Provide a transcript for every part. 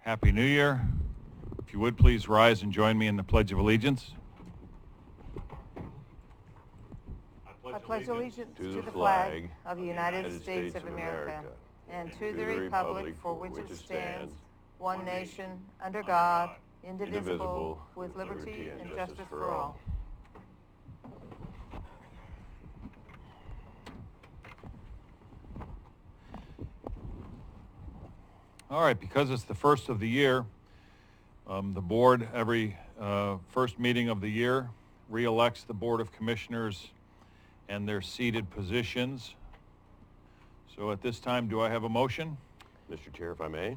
Happy New Year. If you would please rise and join me in the Pledge of Allegiance. I pledge allegiance to the flag of the United States of America and to the republic for which it stands, one nation, under God, indivisible, with liberty and justice for all. All right, because it's the first of the year, the board, every first meeting of the year, re-elects the Board of Commissioners and their seated positions. So at this time, do I have a motion? Mr. Chair, if I may.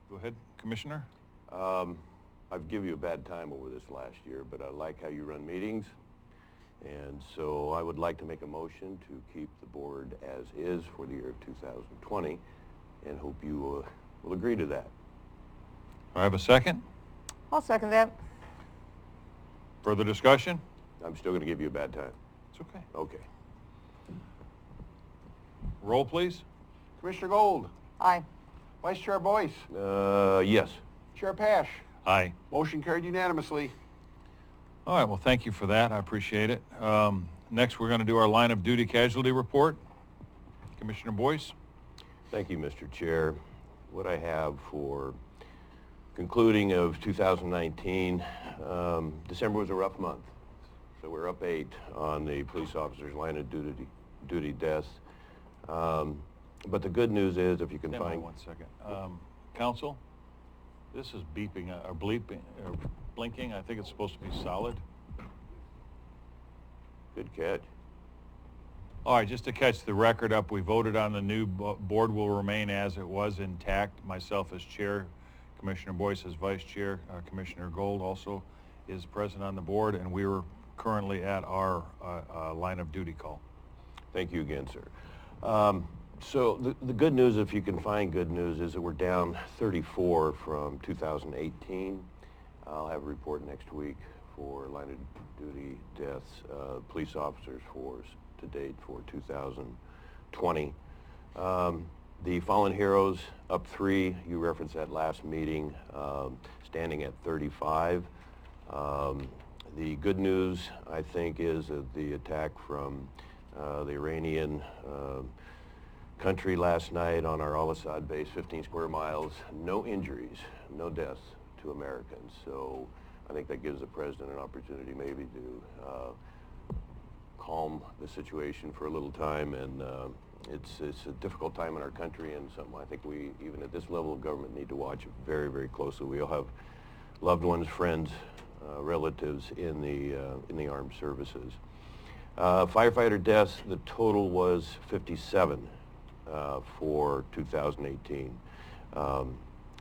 Go ahead, Commissioner. I've given you a bad time over this last year, but I like how you run meetings. And so I would like to make a motion to keep the board as is for the year of 2020 and hope you will agree to that. I have a second. I'll second that. Further discussion? I'm still going to give you a bad time. It's okay. Okay. Roll, please. Commissioner Gold. Aye. Vice Chair Boyce. Yes. Chair Pash. Aye. Motion carried unanimously. All right, well, thank you for that. I appreciate it. Next, we're going to do our line of duty casualty report. Commissioner Boyce. Thank you, Mr. Chair. What I have for concluding of 2019, December was a rough month. So we're up 8 on the police officers' line of duty deaths. But the good news is, if you can Stand by find... 1 second. Counsel, this is beeping or bleeping or blinking. I think it's supposed to be solid. Good catch. All right, just to catch the record up, we voted on the new board will remain as it was, intact. Myself as chair, Commissioner Boyce as vice chair, Commissioner Gold also is present on the board, and we were currently at our line of duty call. Thank you again, sir. So the good news, if you can find good news, is that we're down 34 from 2018. I'll have a report next week for line of duty deaths, police officers force to date for 2020. The fallen heroes up 3, you referenced that last meeting, standing at 35. The good news, I think, is that the attack from the Iranian country last night on our Al-Assad base, 15 square miles, no injuries, no deaths to Americans. So I think that gives the president an opportunity maybe to calm the situation for a little time, and it's a difficult time in our country, and something I think we, even at this level of government, need to watch very, very closely. We all have loved ones, friends, relatives in the armed services. Firefighter deaths, the total was 57 for 2018.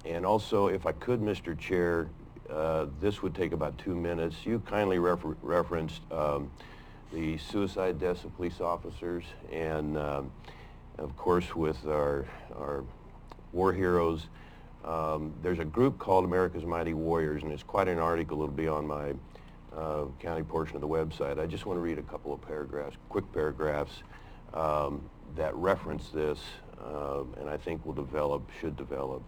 And also, if I could, Mr. Chair, this would take about 2 minutes. You kindly referenced the suicide deaths of police officers, and of course with our war heroes, there's a group called America's Mighty Warriors, and it's quite an article. It'll be on my county portion of the website. I just want to read a couple of paragraphs, quick paragraphs, that reference this, and I think should develop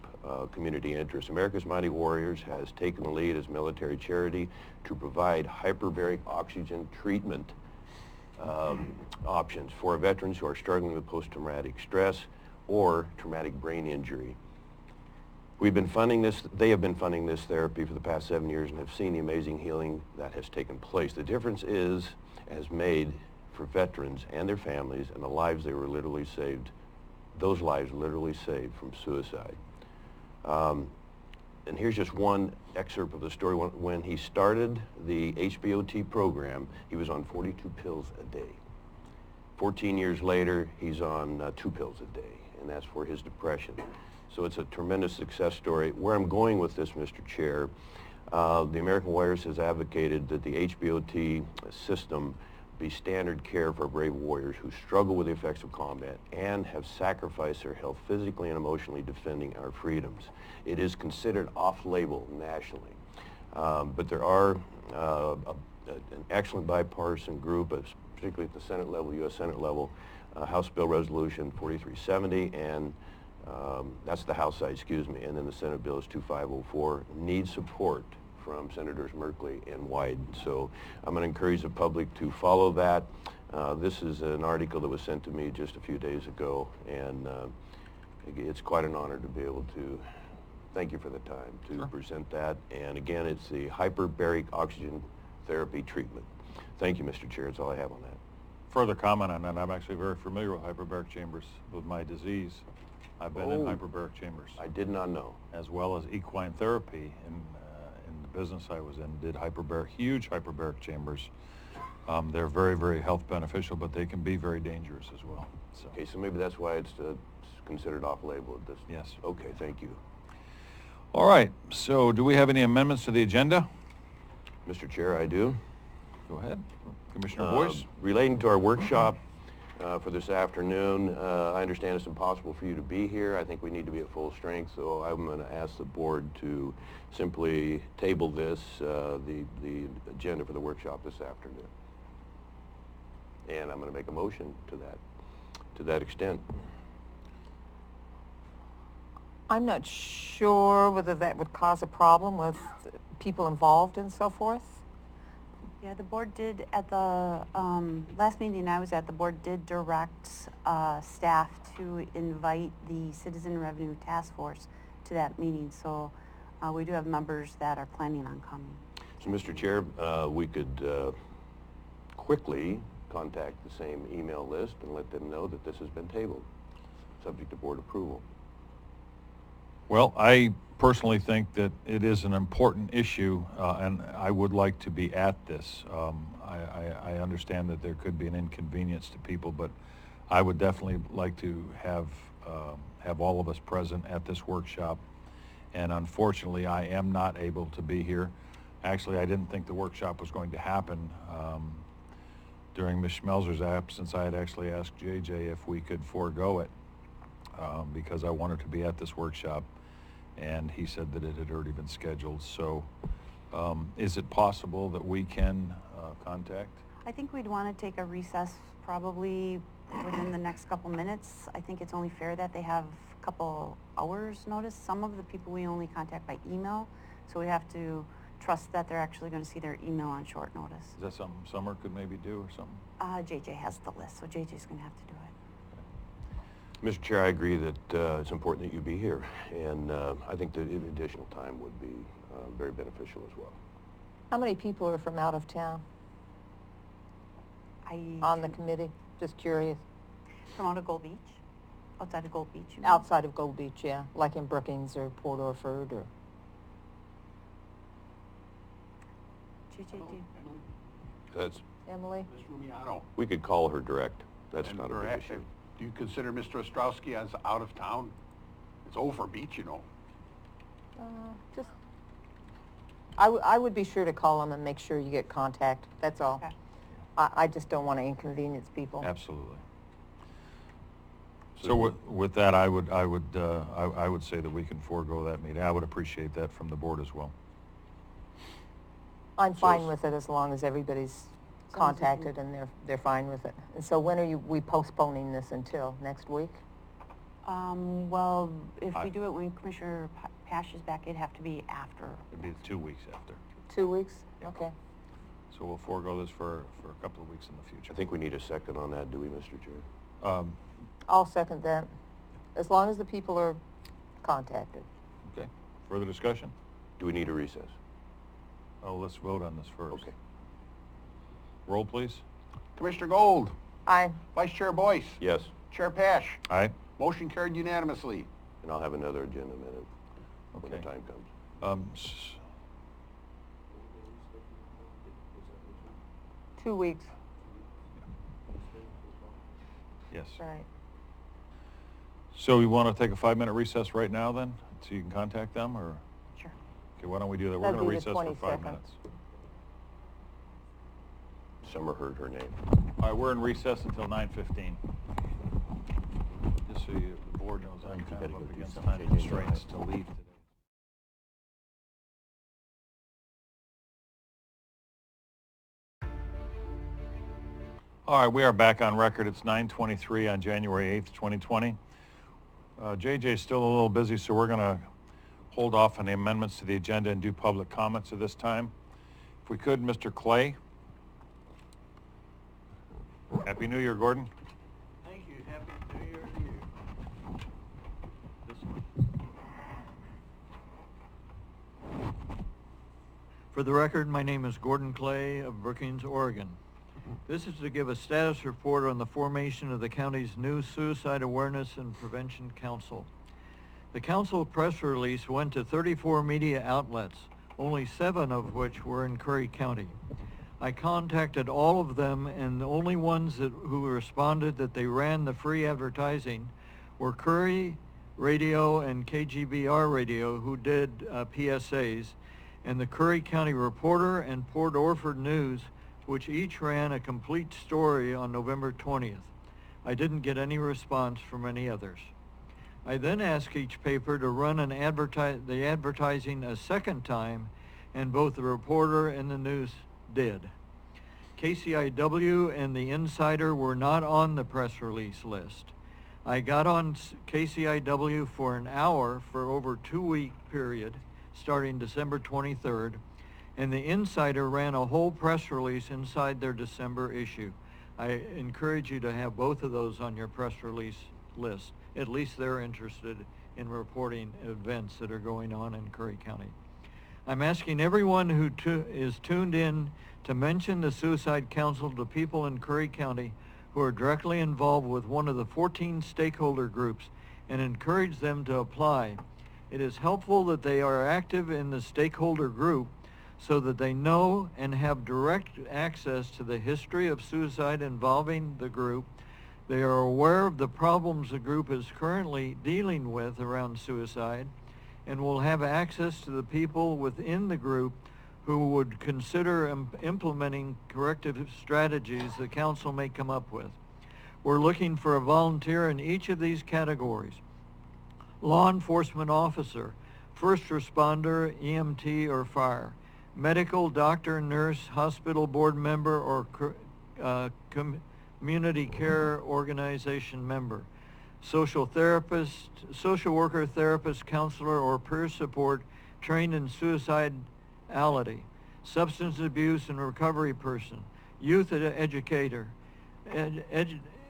community interest. America's Mighty Warriors has taken the lead as military charity to provide hyperbaric oxygen treatment options for veterans who are struggling with post-traumatic stress or traumatic brain injury. We've been funding this, they have been funding this therapy for the past 7 years and have seen the amazing healing that has taken place. The difference has made for veterans and their families and the lives they were literally saved, those lives literally saved from suicide. And here's just one excerpt of the story. When he started the HBOT program, he was on 42 pills a day. 14 years later, he's on 2 pills a day, and that's for his depression. So it's a tremendous success story. Where I'm going with this, Mr. Chair, the American Warriors has advocated that the HBOT system be standard care for brave warriors who struggle with the effects of combat and have sacrificed their health physically and emotionally defending our freedoms. It is considered off-label nationally, but there are an excellent bipartisan group, particularly at the Senate level, U.S. Senate level, House Bill Resolution 4370 and That's the House side, excuse me. And then the Senate bill is 2504. Needs support from Senators Merkley and Wyden. So I'm going to encourage the public to follow that. This is an article that was sent to me just a few days ago, and it's quite an honor to be able to thank you for the time to present that. And again, it's the hyperbaric oxygen therapy treatment. Thank you, Mr. Chair. That's all I have on that. Further comment on that, I'm actually very familiar with hyperbaric chambers with my disease. I've been in hyperbaric chambers. I did not know. As well as equine therapy in the business I was in, did huge hyperbaric chambers. They're very, very health beneficial, but they can be very dangerous as well. So. Okay, so maybe that's why it's considered off-label at this. Yes. Okay, thank you. All right, so do we have any amendments to the agenda? Mr. Chair, I do. Go ahead. Commissioner Boyce. Relating to our workshop for this afternoon, I understand it's impossible for you to be here. I think we need to be at full strength, so I'm going to ask the board to simply table this, the agenda for the workshop this afternoon. And I'm going to make a motion to that extent. I'm not sure whether that would cause a problem with people involved and so forth. Yeah, the board did, at the last meeting I was at, the board did direct staff to invite the Citizen Revenue Task Force to that meeting. So we do have members that are planning on coming. So, Mr. Chair, we could quickly contact the same email list and let them know that this has been tabled, subject to board approval. Well, I personally think that it is an important issue, and I would like to be at this. I understand that there could be an inconvenience to people, but I would definitely like to have all of us present at this workshop. And unfortunately, I am not able to be here. Actually, I didn't think the workshop was going to happen. During Ms. Schmelzer's absence, I had actually asked JJ if we could forego it because I wanted to be at this workshop, and he said that it had already been scheduled. So is it possible that we can contact? I think we'd want to take a recess probably within the next couple minutes. I think it's only fair that they have a couple hours notice. Some of the people we only contact by email, so we have to trust that they're actually going to see their email on short notice. Is that something Summer could maybe do or something? JJ has the list, so JJ's going to have to do it. Mr. Chair, I agree that it's important that you be here, and I think that additional time would be very beneficial as well. How many people are from out of town on the committee? Just curious. From out of Gold Beach? Outside of Gold Beach? You mean? Outside of Gold Beach, yeah. Like in Brookings or Port Orford or... JJ, That's, Emily? Ms. Rumiano. we could call her direct. That's And not a big perhaps, issue. do you consider Mr. Ostrowski as out of town? It's over beach, you know. Just, I would be sure to call them and make sure you get contact. That's all. Okay. I just don't want to inconvenience people. Absolutely. So with that, I would say that we can forego that meeting. I would appreciate that from the board as well. I'm fine with it as long as everybody's contacted and they're fine with it. And so when are we postponing this until? Next week? Well, if we do it when Commissioner Pash is back, it'd have to be after. It'd be 2 weeks after. 2 weeks? Yeah. Okay. So we'll forego this for a couple of weeks in the future. I think we need a second on that, do we, Mr. Chair? I'll second that, as long as the people are contacted. Okay. Further discussion? Do we need a recess? Oh, let's vote on this first. Okay. Roll, please. Commissioner Gold. Aye. Vice Chair Boyce. Yes, Chair Pash. Aye. Motion carried unanimously. and I'll have another agenda minute when the Okay. time comes. 2 weeks. Yes. Right. So you want to take a 5-minute recess right now then, so you can contact them, or? Sure. Okay, why don't we do that? We're That'd going to be the recess for 5 22nd. minutes. Summer heard her name. All right, we're in recess until 9:15. Just so the board knows, I'm You kind gotta of go up do against something. time JJ, constraints go to ahead. leave today. All right, we are back on record. It's 9:23 on January 8th, 2020. JJ's still a little busy, so we're going to hold off on the amendments to the agenda and do public comments at this time. If we could, Mr. Clay. Happy New Year, Gordon. Thank you. Happy New Year to you. This one. For the record, my name is Gordon Clay of Brookings, Oregon. This is to give a status report on the formation of the county's new Suicide Awareness and Prevention Council. The council press release went to 34 media outlets, only 7 of which were in Curry County. I contacted all of them, and the only ones who responded that they ran the free advertising were Curry Radio and KGBR Radio, who did PSAs, and the Curry County Reporter and Port Orford News, which each ran a complete story on November 20th. I didn't get any response from any others. I then asked each paper to run the advertising a second time, and both the Reporter and the News did. KCIW and the Insider were not on the press release list. I got on KCIW for an hour for over a 2-week period, starting December 23rd, and the Insider ran a whole press release inside their December issue. I encourage you to have both of those on your press release list. At least they're interested in reporting events that are going on in Curry County. I'm asking everyone who is tuned in to mention the Suicide Council to people in Curry County who are directly involved with one of the 14 stakeholder groups and encourage them to apply. It is helpful that they are active in the stakeholder group so that they know and have direct access to the history of suicide involving the group. They are aware of the problems the group is currently dealing with around suicide, and will have access to the people within the group who would consider implementing corrective strategies the council may come up with. We're looking for a volunteer in each of these categories: law enforcement officer, first responder, EMT or fire, medical, doctor, nurse, hospital board member, or community care organization member, social therapist, social worker, therapist, counselor, or peer support trained in suicidality, substance abuse and recovery person, youth educator,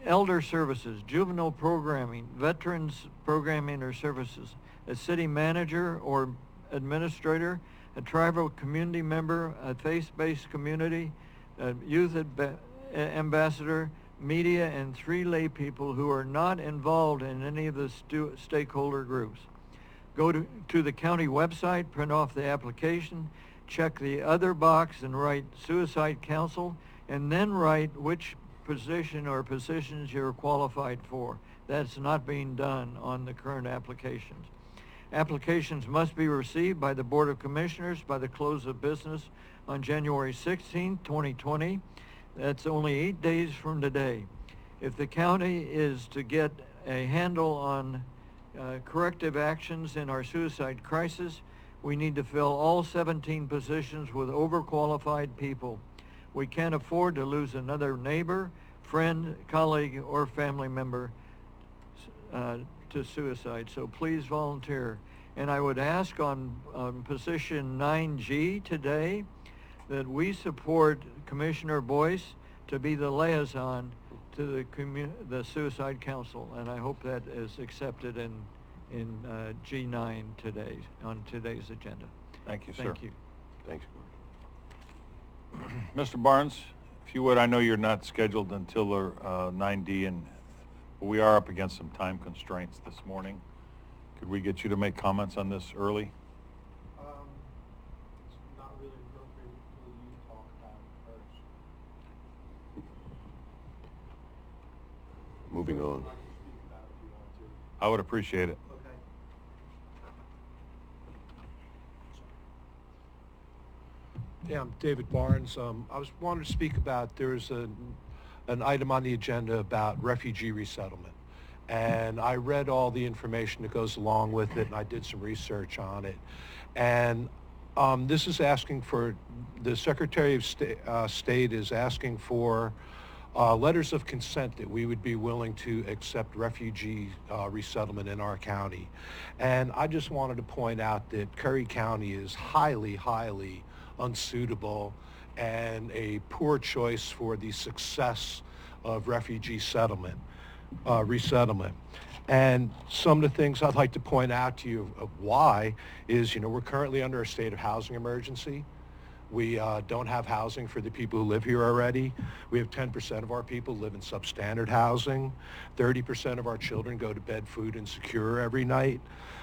elder services, juvenile programming, veterans programming or services, a city manager or administrator, a tribal community member, a faith-based community, a youth ambassador, media, and 3 lay people who are not involved in any of the stakeholder groups. Go to the county website, print off the application, check the other box and write Suicide Council, and then write which position or positions you're qualified for. That's not being done on the current applications. Applications must be received by the Board of Commissioners by the close of business on January 16, 2020. That's only 8 days from today. If the county is to get a handle on corrective actions in our suicide crisis, we need to fill all 17 positions with overqualified people. We can't afford to lose another neighbor, friend, colleague, or family member to suicide, so please volunteer. And I would ask on position 9G today that we support Commissioner Boyce to be the liaison to the Suicide Council, and I hope that is accepted in G9 today, on today's agenda. Thank you, sir. Thank you. Thanks, Gordon. Mr. Barnes, if you would, I know you're not scheduled until 9D, but we are up against some time constraints this morning. Could we get you to make comments on this early? It's not really appropriate until you talk about it first. Moving on. I can speak about it if you want to. I would appreciate it. Okay. Yeah, I'm David Barnes. I wanted to speak about, there's an item on the agenda about refugee resettlement. And I read all the information that goes along with it, and I did some research on it. And this is asking for, the Secretary of State is asking for letters of consent that we would be willing to accept refugee resettlement in our county. And I just wanted to point out that Curry County is highly, highly unsuitable and a poor choice for the success of refugee resettlement. And some of the things I'd like to point out to you of why is, we're currently under a state of housing emergency. We don't have housing for the people who live here already. We have 10% of our people live in substandard housing. 30% of our children go to bed food insecure every night.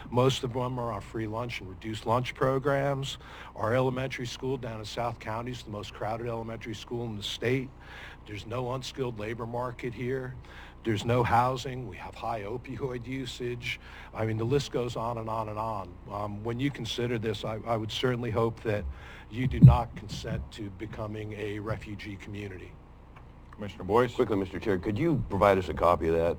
Most of them are on free lunch and reduced lunch programs. Our elementary school down in South County is the most crowded elementary school in the state. There's no unskilled labor market here. There's no housing. We have high opioid usage. I mean, the list goes on and on and on. When you consider this, I would certainly hope that you do not consent to becoming a refugee community. Commissioner Boyce? Quickly, Mr. Chair, could you provide us a copy of that?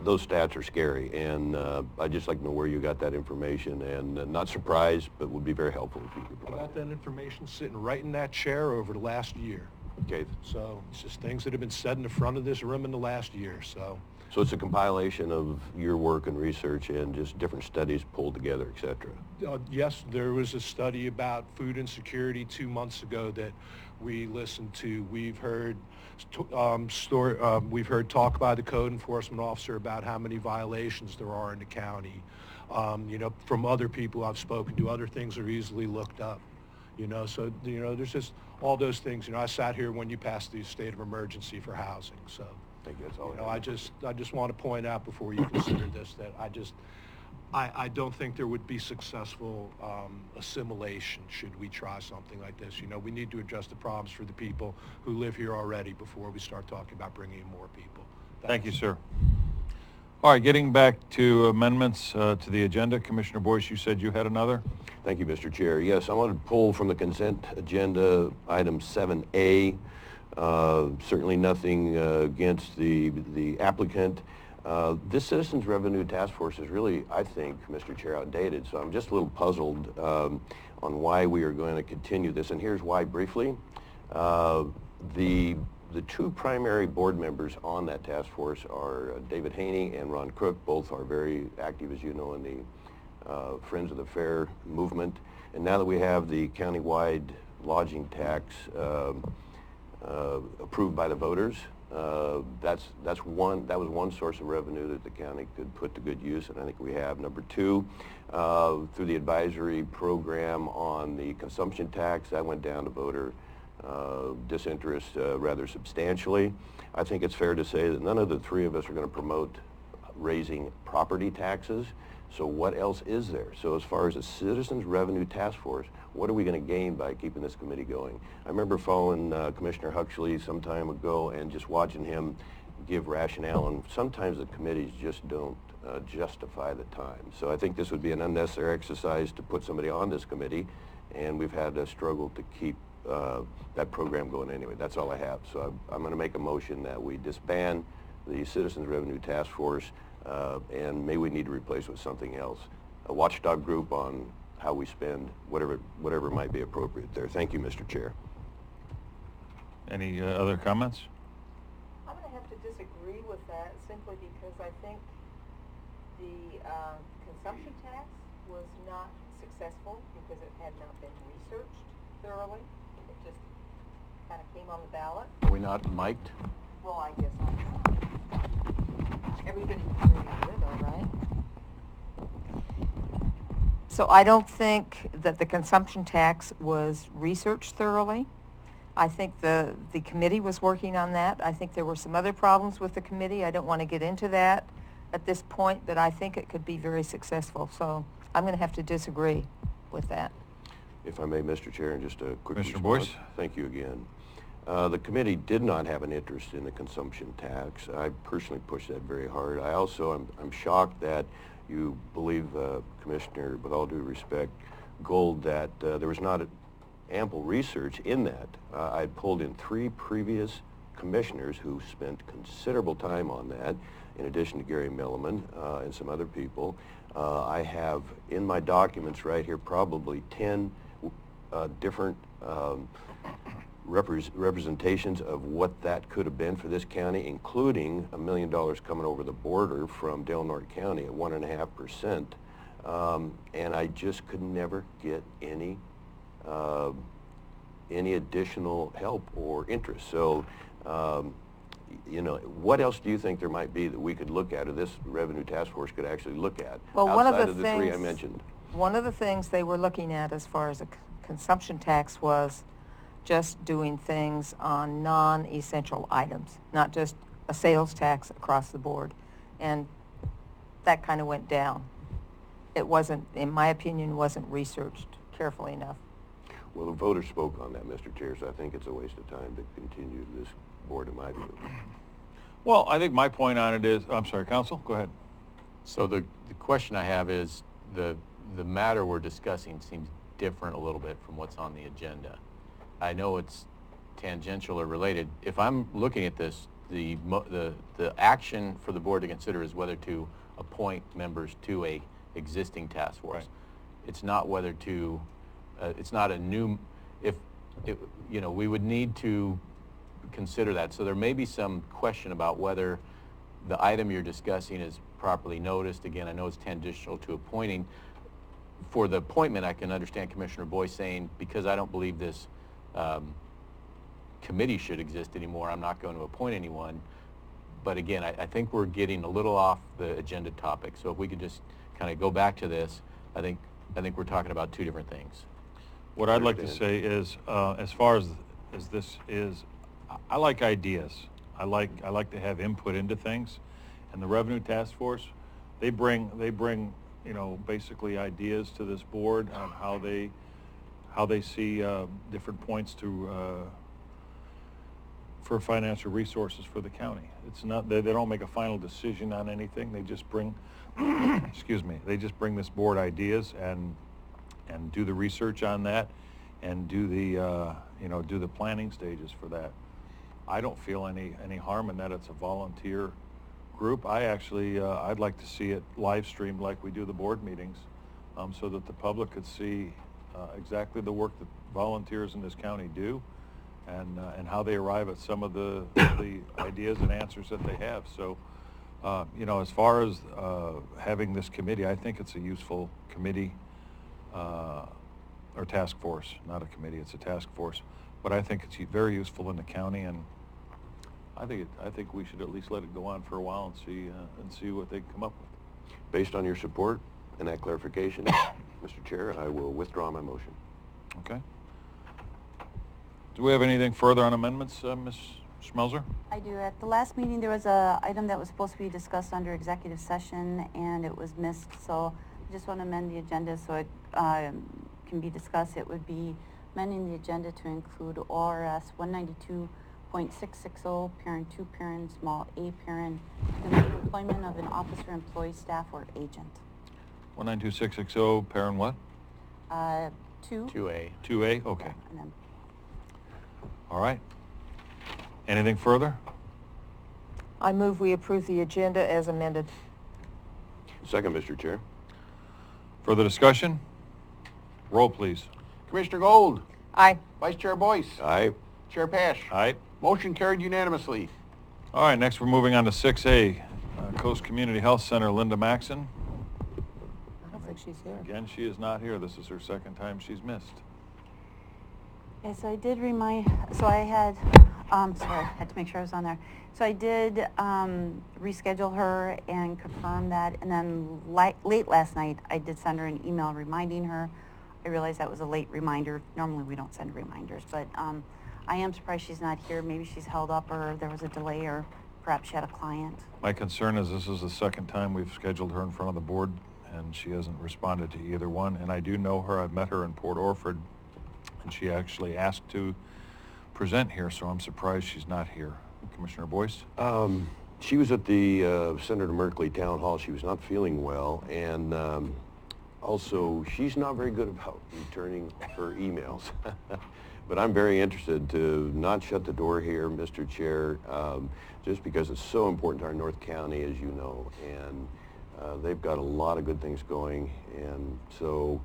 Those stats are scary, and I'd just like to know where you got that information, and not surprised, but would be very helpful if you could I provide got that information sitting right in that chair over the last year. Okay. So it's just things that have been said in the front of this room in the last year, so. So it's a compilation of your work and research and just different studies pulled together, et cetera. Yes, there was a study about food insecurity 2 months ago that we listened to. We've heard we've heard talk by the code enforcement officer about how many violations there are in the county. From other people I've spoken to, other things are easily looked up. So there's just all those things. I sat here when you passed the state of emergency for housing, so. I think that's all. I just want to point out before you consider this that I don't think there would be successful assimilation should we try something like this. We need to address the problems for the people who live here already before we start talking about bringing in more people. Thank you, sir. All right, getting back to amendments to the agenda, Commissioner Boyce, you said you had another? Thank you, Mr. Chair. Yes, I want to pull from the consent agenda item 7A. Certainly nothing against the applicant. This Citizens Revenue Task Force is really, I think, Mr. Chair, outdated, so I'm just a little puzzled on why we are going to continue this, and here's why briefly. The two primary board members on that task force are David Haney and Ron Crook. Both are very active, as you know, in the Friends of the Fair movement. And now that we have the countywide lodging tax approved by the voters, that was one source of revenue that the county could put to good use, and I think we have. Number two, through the advisory program on the consumption tax, that went down to voter disinterest rather substantially. I think it's fair to say that none of the three of us are going to promote raising property taxes. So what else is there? So as far as the Citizens Revenue Task Force, what are we going to gain by keeping this committee going? I remember following Commissioner Huxley some time ago and just watching him give rationale, and sometimes the committees just don't justify the time. So I think this would be an unnecessary exercise to put somebody on this committee, and we've had a struggle to keep that program going anyway. That's all I have. So I'm going to make a motion that we disband the Citizens Revenue Task Force, and may we need to replace with something else. A watchdog group on how we spend, whatever might be appropriate there. Thank you, Mr. Chair. Any other comments? I'm going to have to disagree with that simply because I think the consumption tax was not successful because it had not been researched thoroughly. It just kind of came on the ballot. Are we not mic'd? Well, I guess not. Everybody can hear you though, right? So I don't think that the consumption tax was researched thoroughly. I think the committee was working on that. I think there were some other problems with the committee. I don't want to get into that at this point, but I think it could be very successful. So I'm going to have to disagree with that. If I may, Mr. Chair, and just a quick Mr. response. Boyce? Thank you again. The committee did not have an interest in the consumption tax. I personally pushed that very hard. I also I'm shocked that you believe, Commissioner, with all due respect, Gold, that there was not ample research in that. I pulled in 3 previous commissioners who spent considerable time on that, in addition to Gary Milliman and some other people. I have in my documents right here probably 10 different representations of what that could have been for this county, including $1 million coming over the border from Del Norte County at 1.5%. And I just could never get any additional help or interest. So, you know, what else do you think there might be that we could look at, or this revenue task force could actually look at, Well, outside of the three I mentioned? One of the things they were looking at as far as a consumption tax was just doing things on non-essential items, not just a sales tax across the board. And that kind of went down. It wasn't, in my opinion, wasn't researched carefully enough. Well, the voters spoke on that, Mr. Chair, so I think it's a waste of time to continue this board, in my view. Well, I think my point on it is, I'm sorry, Counsel, go ahead. So the question I have is, the matter we're discussing seems different a little bit from what's on the agenda. I know it's tangential or related. If I'm looking at this, the action for the board to consider is whether to appoint members to a existing task force. Right. It's not whether to, it's not a new, you know, we would need to consider that. So there may be some question about whether the item you're discussing is properly noticed. Again, I know it's tangential to appointing. For the appointment, I can understand Commissioner Boyce saying, because I don't believe this committee should exist anymore, I'm not going to appoint anyone. But again, I think we're getting a little off the agenda topic. So if we could just kind of go back to this, I think we're talking about two different things. What I'd like to say is, as far as this is, I like ideas. I like to have input into things, and the Revenue Task Force, they bring you know, basically ideas to this board on how they see different points to for financial resources for the county. It's not, they don't make a final decision on anything. They just bring excuse me, they just bring this board ideas and do the research on that and do the you know, do the planning stages for that. I don't feel any harm in that. It's a volunteer group. I actually I'd like to see it live streamed like we do the board meetings, so that the public could see exactly the work that volunteers in this county do, and how they arrive at some of the ideas and answers that they have. So you know, as far as having this committee, I think it's a useful committee or task force, not a committee, it's a task force. But I think it's very useful in the county, and I think we should at least let it go on for a while and see what they come up with. Based on your support and that clarification, Mr. Chair, I will withdraw my motion. Okay. Do we have anything further on amendments, Ms. Schmelzer? I do. At the last meeting, there was a item that was supposed to be discussed under executive session, and it was missed. So I just want to amend the agenda so it can be discussed. It would be amending the agenda to include ORS 192.660, parent 2, parent small a parent, and the employment of an officer, employee, staff, or agent. 192660, parent what? 2. 2A. 2A, okay. Yeah, and then All right. Anything further? I move we approve the agenda as amended. Second, Mr. Chair. Further discussion? Roll, please. Commissioner Gold, Aye. Vice Chair Boyce, Aye. Chair Pash. Aye. Motion carried unanimously. All right, next we're moving on to 6A, Coast Community Health Center, Linda Maxon. I don't think she's here. Again, she is not here. This is her second time she's missed. Okay, so I did I had, sorry, I had to make sure I was on there. So I did reschedule her and confirm that, and then late last night, I did send her an email reminding her. I realized that was a late reminder. Normally we don't send reminders, but I am surprised she's not here. Maybe she's held up, or there was a delay, or perhaps she had a client. My concern is this is the second time we've scheduled her in front of the board, and she hasn't responded to either one. And I do know her. I've met her in Port Orford, and she actually asked to present here, so I'm surprised she's not here. Commissioner Boyce? She was at the Senator Merkley Town Hall. She was not feeling well, and also she's not very good about returning her emails. But I'm very interested to not shut the door here, Mr. Chair, just because it's so important to our North County, as you know, and they've got a lot of good things going, and so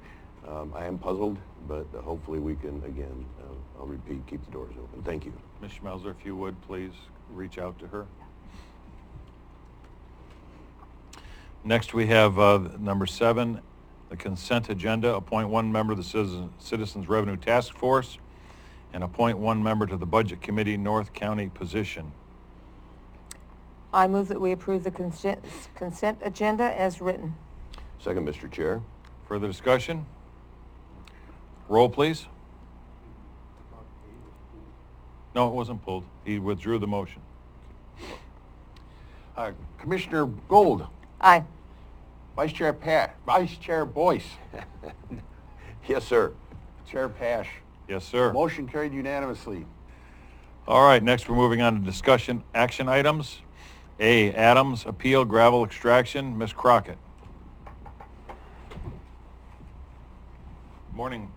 I am puzzled, but hopefully we can, again, I'll repeat, keep the doors open. Thank you. Ms. Schmelzer, if you would, please reach out to her. Next, we have number 7, the consent agenda. Appoint 1 member of the Citizens Revenue Task Force and appoint 1 member to the Budget Committee North County position. I move that we approve the consent agenda as written. Second, Mr. Chair. Further discussion? Roll, please. No, it wasn't pulled. He withdrew the motion. Commissioner Gold, Aye. Vice Chair Boyce, Yes, sir. Chair Pash. Yes, sir. Motion carried unanimously. All right, next we're moving on to discussion action items. A, Adams Appeal Gravel Extraction. Ms. Crockett. Morning.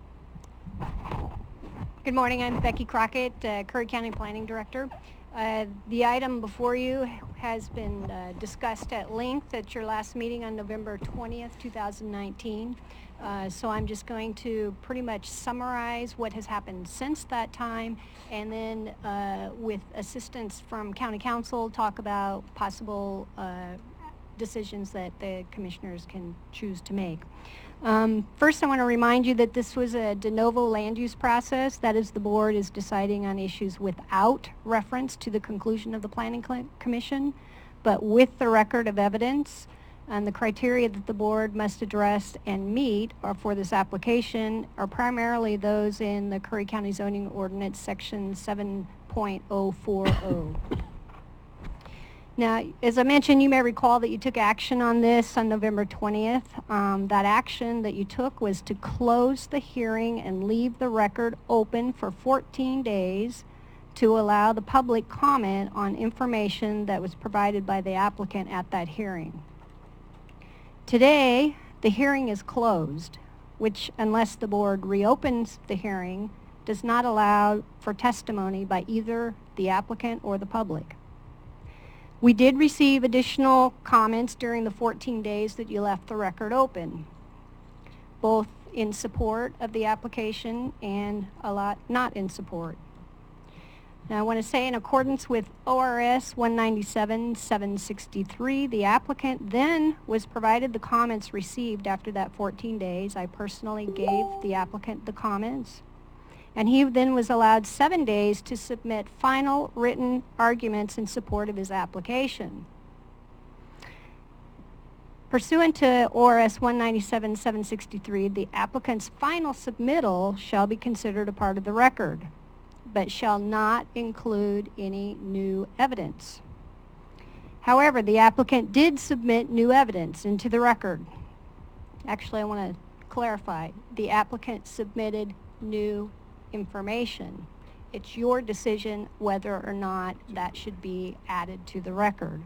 Good morning. I'm Becky Crockett, Curry County Planning Director. The item before you has been discussed at length at your last meeting on November 20th, 2019. So I'm just going to pretty much summarize what has happened since that time, and then with assistance from County Council, talk about possible decisions that the commissioners can choose to make. First, I want to remind you that this was a de novo land use process. That is, the board is deciding on issues without reference to the conclusion of the Planning Commission, but with the record of evidence. And the criteria that the board must address and meet for this application are primarily those in the Curry County Zoning Ordinance Section 7.040. Now, as I mentioned, you may recall that you took action on this on November 20th. That action that you took was to close the hearing and leave the record open for 14 days to allow the public comment on information that was provided by the applicant at that hearing. Today, the hearing is closed, which, unless the board reopens the hearing, does not allow for testimony by either the applicant or the public. We did receive additional comments during the 14 days that you left the record open, both in support of the application and a lot not in support. Now, I want to say, in accordance with ORS 197-763, the applicant then was provided the comments received after that 14 days. I personally gave the applicant the comments. And he then was allowed 7 days to submit final written arguments in support of his application. Pursuant to ORS 197-763, the applicant's final submittal shall be considered a part of the record, but shall not include any new evidence. However, the applicant did submit new evidence into the record. Actually, I want to clarify. The applicant submitted new information. It's your decision whether or not that should be added to the record.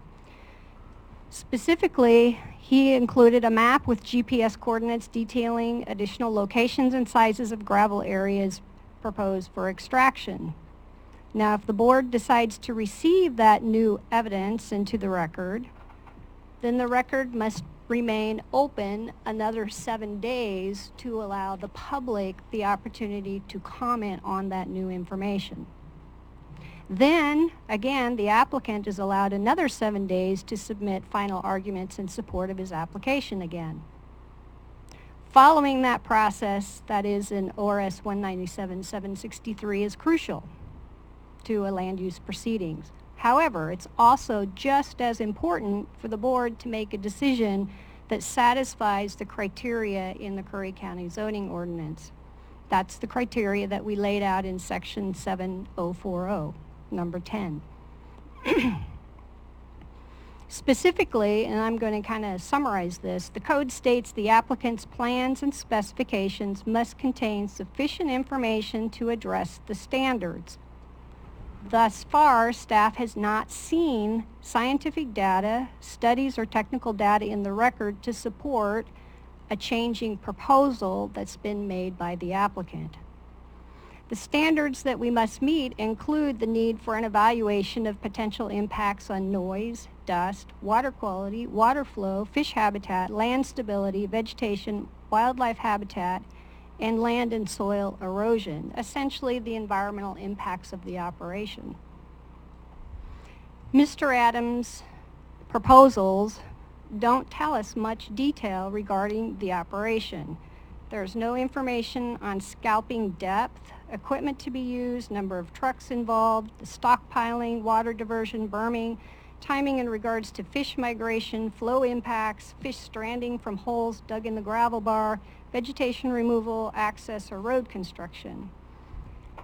Specifically, he included a map with GPS coordinates detailing additional locations and sizes of gravel areas proposed for extraction. Now, if the board decides to receive that new evidence into the record, then the record must remain open another 7 days to allow the public the opportunity to comment on that new information. Then, again, the applicant is allowed another 7 days to submit final arguments in support of his application again. Following that process, that is in ORS 197-763, is crucial to a land use proceedings. However, it's also just as important for the board to make a decision that satisfies the criteria in the Curry County Zoning Ordinance. That's the criteria that we laid out in Section 7040, number 10. Specifically, and I'm going to kind of summarize this, the code states the applicant's plans and specifications must contain sufficient information to address the standards. Thus far, staff has not seen scientific data, studies, or technical data in the record to support a changing proposal that's been made by the applicant. The standards that we must meet include the need for an evaluation of potential impacts on noise, dust, water quality, water flow, fish habitat, land stability, vegetation, wildlife habitat, and land and soil erosion, essentially the environmental impacts of the operation. Mr. Adams' proposals don't tell us much detail regarding the operation. There's no information on scalping depth, equipment to be used, number of trucks involved, the stockpiling, water diversion, berming, timing in regards to fish migration, flow impacts, fish stranding from holes dug in the gravel bar, vegetation removal, access, or road construction.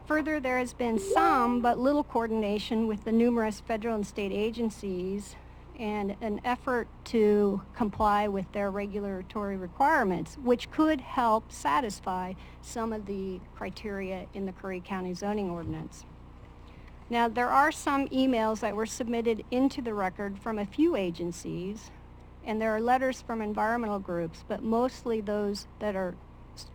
Further, there has been some but little coordination with the numerous federal and state agencies and an effort to comply with their regulatory requirements, which could help satisfy some of the criteria in the Curry County zoning ordinance. Now, there are some emails that were submitted into the record from a few agencies, and there are letters from environmental groups, but mostly those that are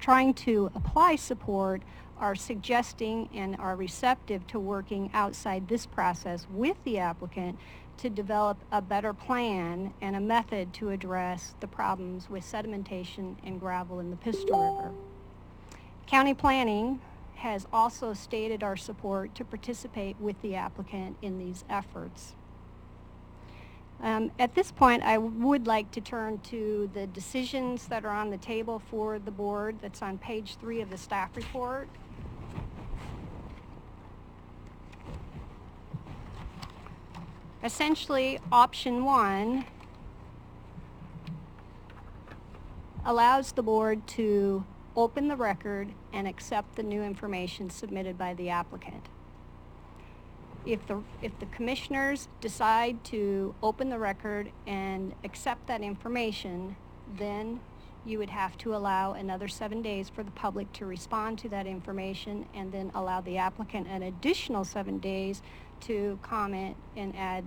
trying to apply support are suggesting and are receptive to working outside this process with the applicant to develop a better plan and a method to address the problems with sedimentation and gravel in the Pistol River. County Planning has also stated our support to participate with the applicant in these efforts. At this point, I would like to turn to the decisions that are on the table for the board. That's on page 3 of the staff report. Essentially, option 1 allows the board to open the record and accept the new information submitted by the applicant. If the commissioners decide to open the record and accept that information, then you would have to allow another 7 days for the public to respond to that information, and then allow the applicant an additional 7 days to comment and add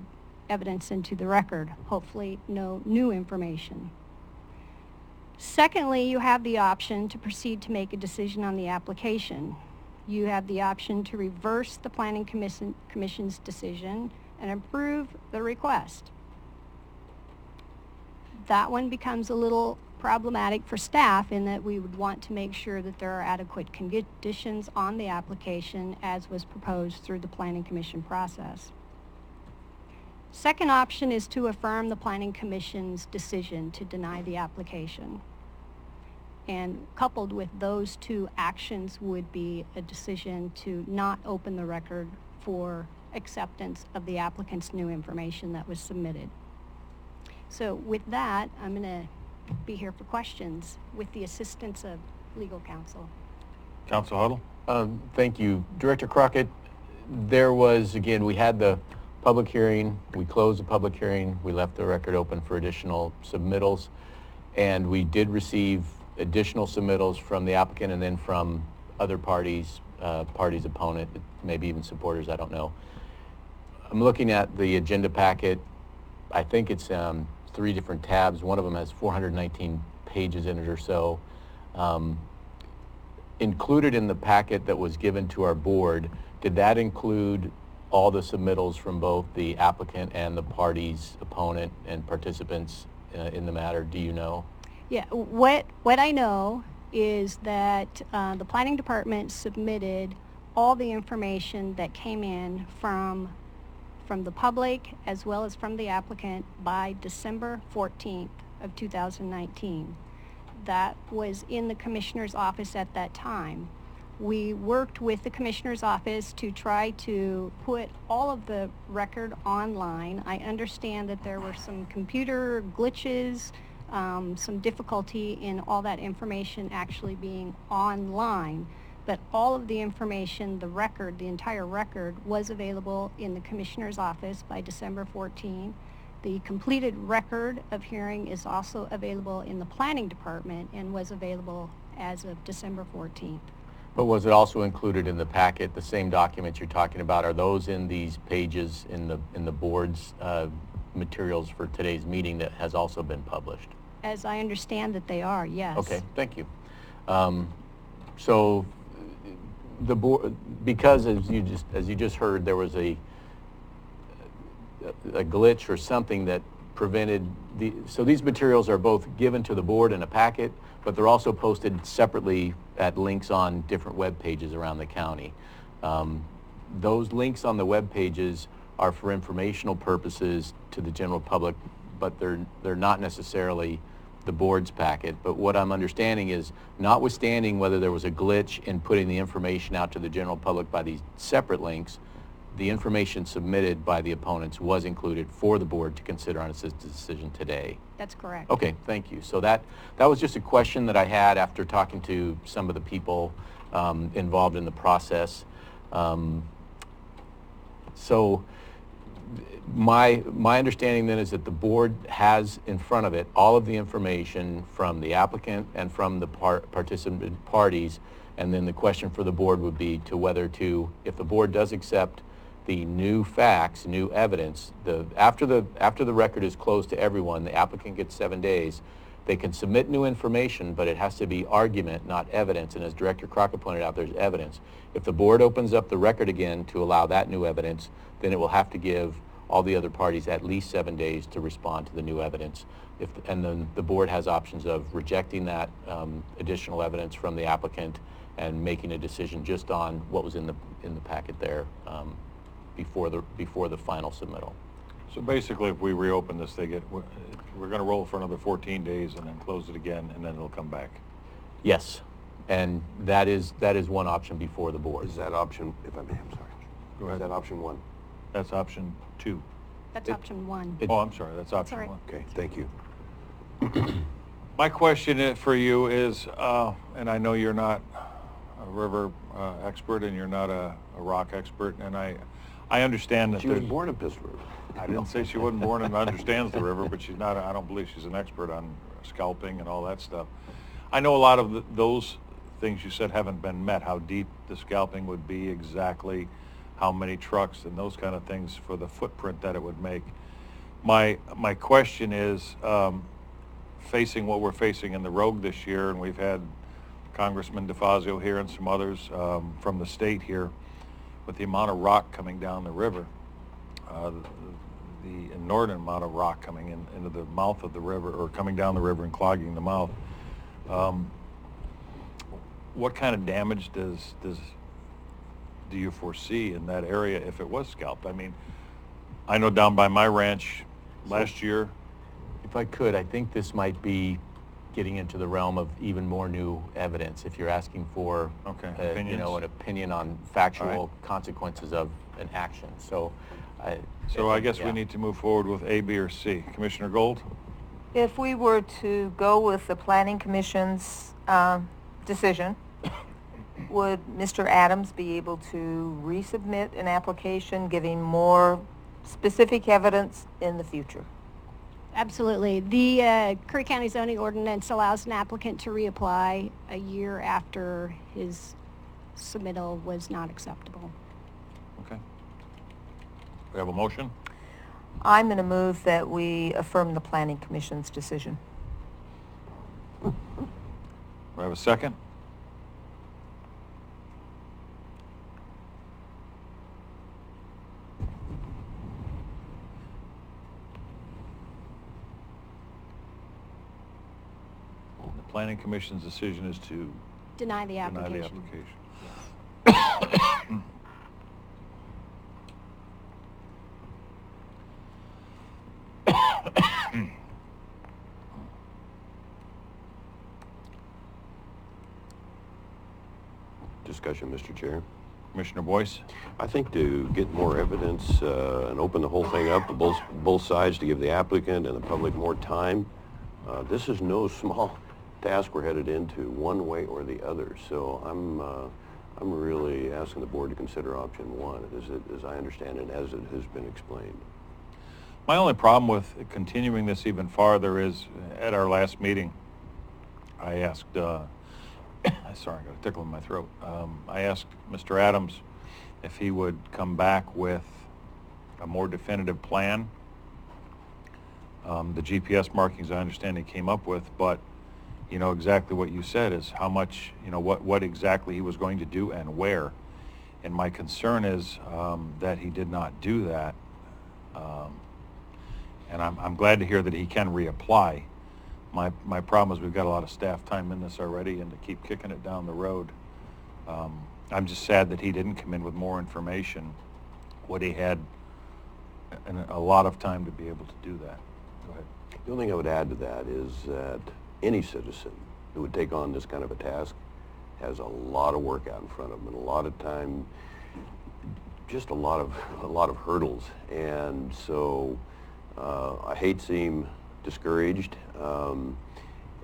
evidence into the record, hopefully no new information. Secondly, you have the option to proceed to make a decision on the application. You have the option to reverse the Planning Commission's decision and approve the request. That one becomes a little problematic for staff in that we would want to make sure that there are adequate conditions on the application as was proposed through the Planning Commission process. Second option is to affirm the Planning Commission's decision to deny the application. And coupled with those two actions would be a decision to not open the record for acceptance of the applicant's new information that was submitted. So with that, I'm going to be here for questions with the assistance of legal counsel. Counsel Huddle? Thank you. Director Crockett, there was, again, we had the public hearing, we closed the public hearing, we left the record open for additional submittals, and we did receive additional submittals from the applicant and then from other parties, parties opponent, maybe even supporters, I don't know. I'm looking at the agenda packet. I think it's 3 different tabs. One of them has 419 pages in it or so. Included in the packet that was given to our board, did that include all the submittals from both the applicant and the parties, opponent and participants in the matter? Do you know? Yeah, what I know is that the planning department submitted all the information that came in from the public as well as from the applicant by December 14th of 2019. That was in the commissioner's office at that time. We worked with the commissioner's office to try to put all of the record online. I understand that there were some computer glitches, some difficulty in all that information actually being online, but all of the information, the record, the entire record, was available in the commissioner's office by December 14. The completed record of hearing is also available in the planning department and was available as of December 14th. But was it also included in the packet, the same documents you're talking about? Are those in these pages in the board's materials for today's meeting that has also been published? As I understand that they are, yes. Okay, thank you. So the board, because as you just heard, there was a glitch or something that prevented so these materials are both given to the board in a packet, but they're also posted separately at links on different web pages around the county. Those links on the web pages are for informational purposes to the general public, but they're not necessarily the board's packet. But what I'm understanding is, notwithstanding whether there was a glitch in putting the information out to the general public by these separate links, the information submitted by the opponents was included for the board to consider on its decision today. That's correct. Okay, thank you. So that was just a question that I had after talking to some of the people involved in the process. So my understanding then is that the board has in front of it all of the information from the applicant and from the participant parties, and then the question for the board would be to whether to, if the board does accept the new facts, new evidence, after the record is closed to everyone, the applicant gets 7 days. They can submit new information, but it has to be argument, not evidence. And as Director Crockett pointed out, there's evidence. If the board opens up the record again to allow that new evidence, then it will have to give all the other parties at least 7 days to respond to the new evidence. And then the board has options of rejecting that additional evidence from the applicant and making a decision just on what was in the packet there before the final submittal. So basically, if we reopen this, we're going to roll for another 14 days and then close it again, and then it'll come back. Yes, and that is one option before the board. Is that option, if I may, I'm sorry. Go ahead. Is that option 1? That's option 2. That's option 1. Oh, I'm sorry, that's option all right. 1. Okay, thank you. My question for you is, and I know you're not a river expert and you're not a rock expert, and I understand that She was there's... born in Pistol River. I didn't say she wasn't born and understands the river, but she's not, I don't believe she's an expert on scalping and all that stuff. I know a lot of those things you said haven't been met, how deep the scalping would be exactly, how many trucks and those kind of things for the footprint that it would make. My question is, facing what we're facing in the Rogue this year, and we've had Congressman DeFazio here and some others from the state here, with the amount of rock coming down the river, the inordinate amount of rock coming into the mouth of the river, or coming down the river and clogging the mouth. What kind of damage do you foresee in that area if it was scalped? I mean, I know down by my ranch last year. If I could, I think this might be getting into the realm of even more new evidence if you're asking for an opinion on factual consequences of an action. So I guess we need to move forward with A, B, or C. Commissioner Gold? If we were to go with the Planning Commission's decision, would Mr. Adams be able to resubmit an application giving more specific evidence in the future? Absolutely. The Curry County zoning ordinance allows an applicant to reapply a year after his submittal was not acceptable. Okay. We have a motion? I'm going to move that we affirm the Planning Commission's decision. Do I have a second? The Planning Commission's decision is to Deny the application. deny the application. Discussion, Mr. Chair. Commissioner Boyce? I think to get more evidence and open the whole thing up to both sides, to give the applicant and the public more time, this is no small task we're headed into, one way or the other. So I'm really asking the board to consider option 1, as I understand it, as it has been explained. My only problem with continuing this even farther is, at our last meeting, I asked, sorry, I got a tickle in my throat. I asked Mr. Adams if he would come back with a more definitive plan. The GPS markings, I understand he came up with, but you know exactly what you said is how much, what exactly he was going to do and where. And my concern is that he did not do that. And I'm glad to hear that he can reapply. My problem is we've got a lot of staff time in this already, and to keep kicking it down the road. I'm just sad that he didn't come in with more information, what he had, and a lot of time to be able to do that. Go ahead. The only thing I would add to that is that any citizen who would take on this kind of a task has a lot of work out in front of them, and a lot of time, just a lot of hurdles. And so I hate to seem discouraged.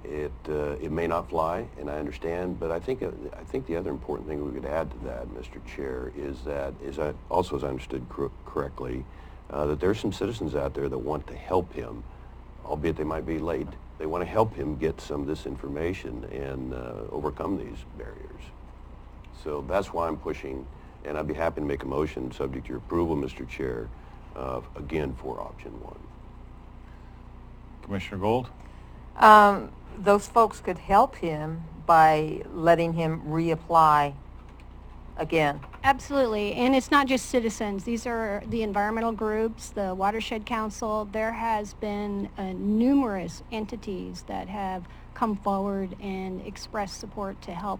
It may not fly, and I understand, but I think the other important thing we could add to that, Mr. Chair, is that, as I understood correctly, that there's some citizens out there that want to help him, albeit they might be late. They want to help him get some of this information and overcome these barriers. So that's why I'm pushing, and I'd be happy to make a motion subject to your approval, Mr. Chair, again for option 1. Commissioner Gold? Those folks could help him by letting him reapply again. Absolutely, and it's not just citizens. These are the environmental groups, the Watershed Council. There has been numerous entities that have come forward and expressed support to help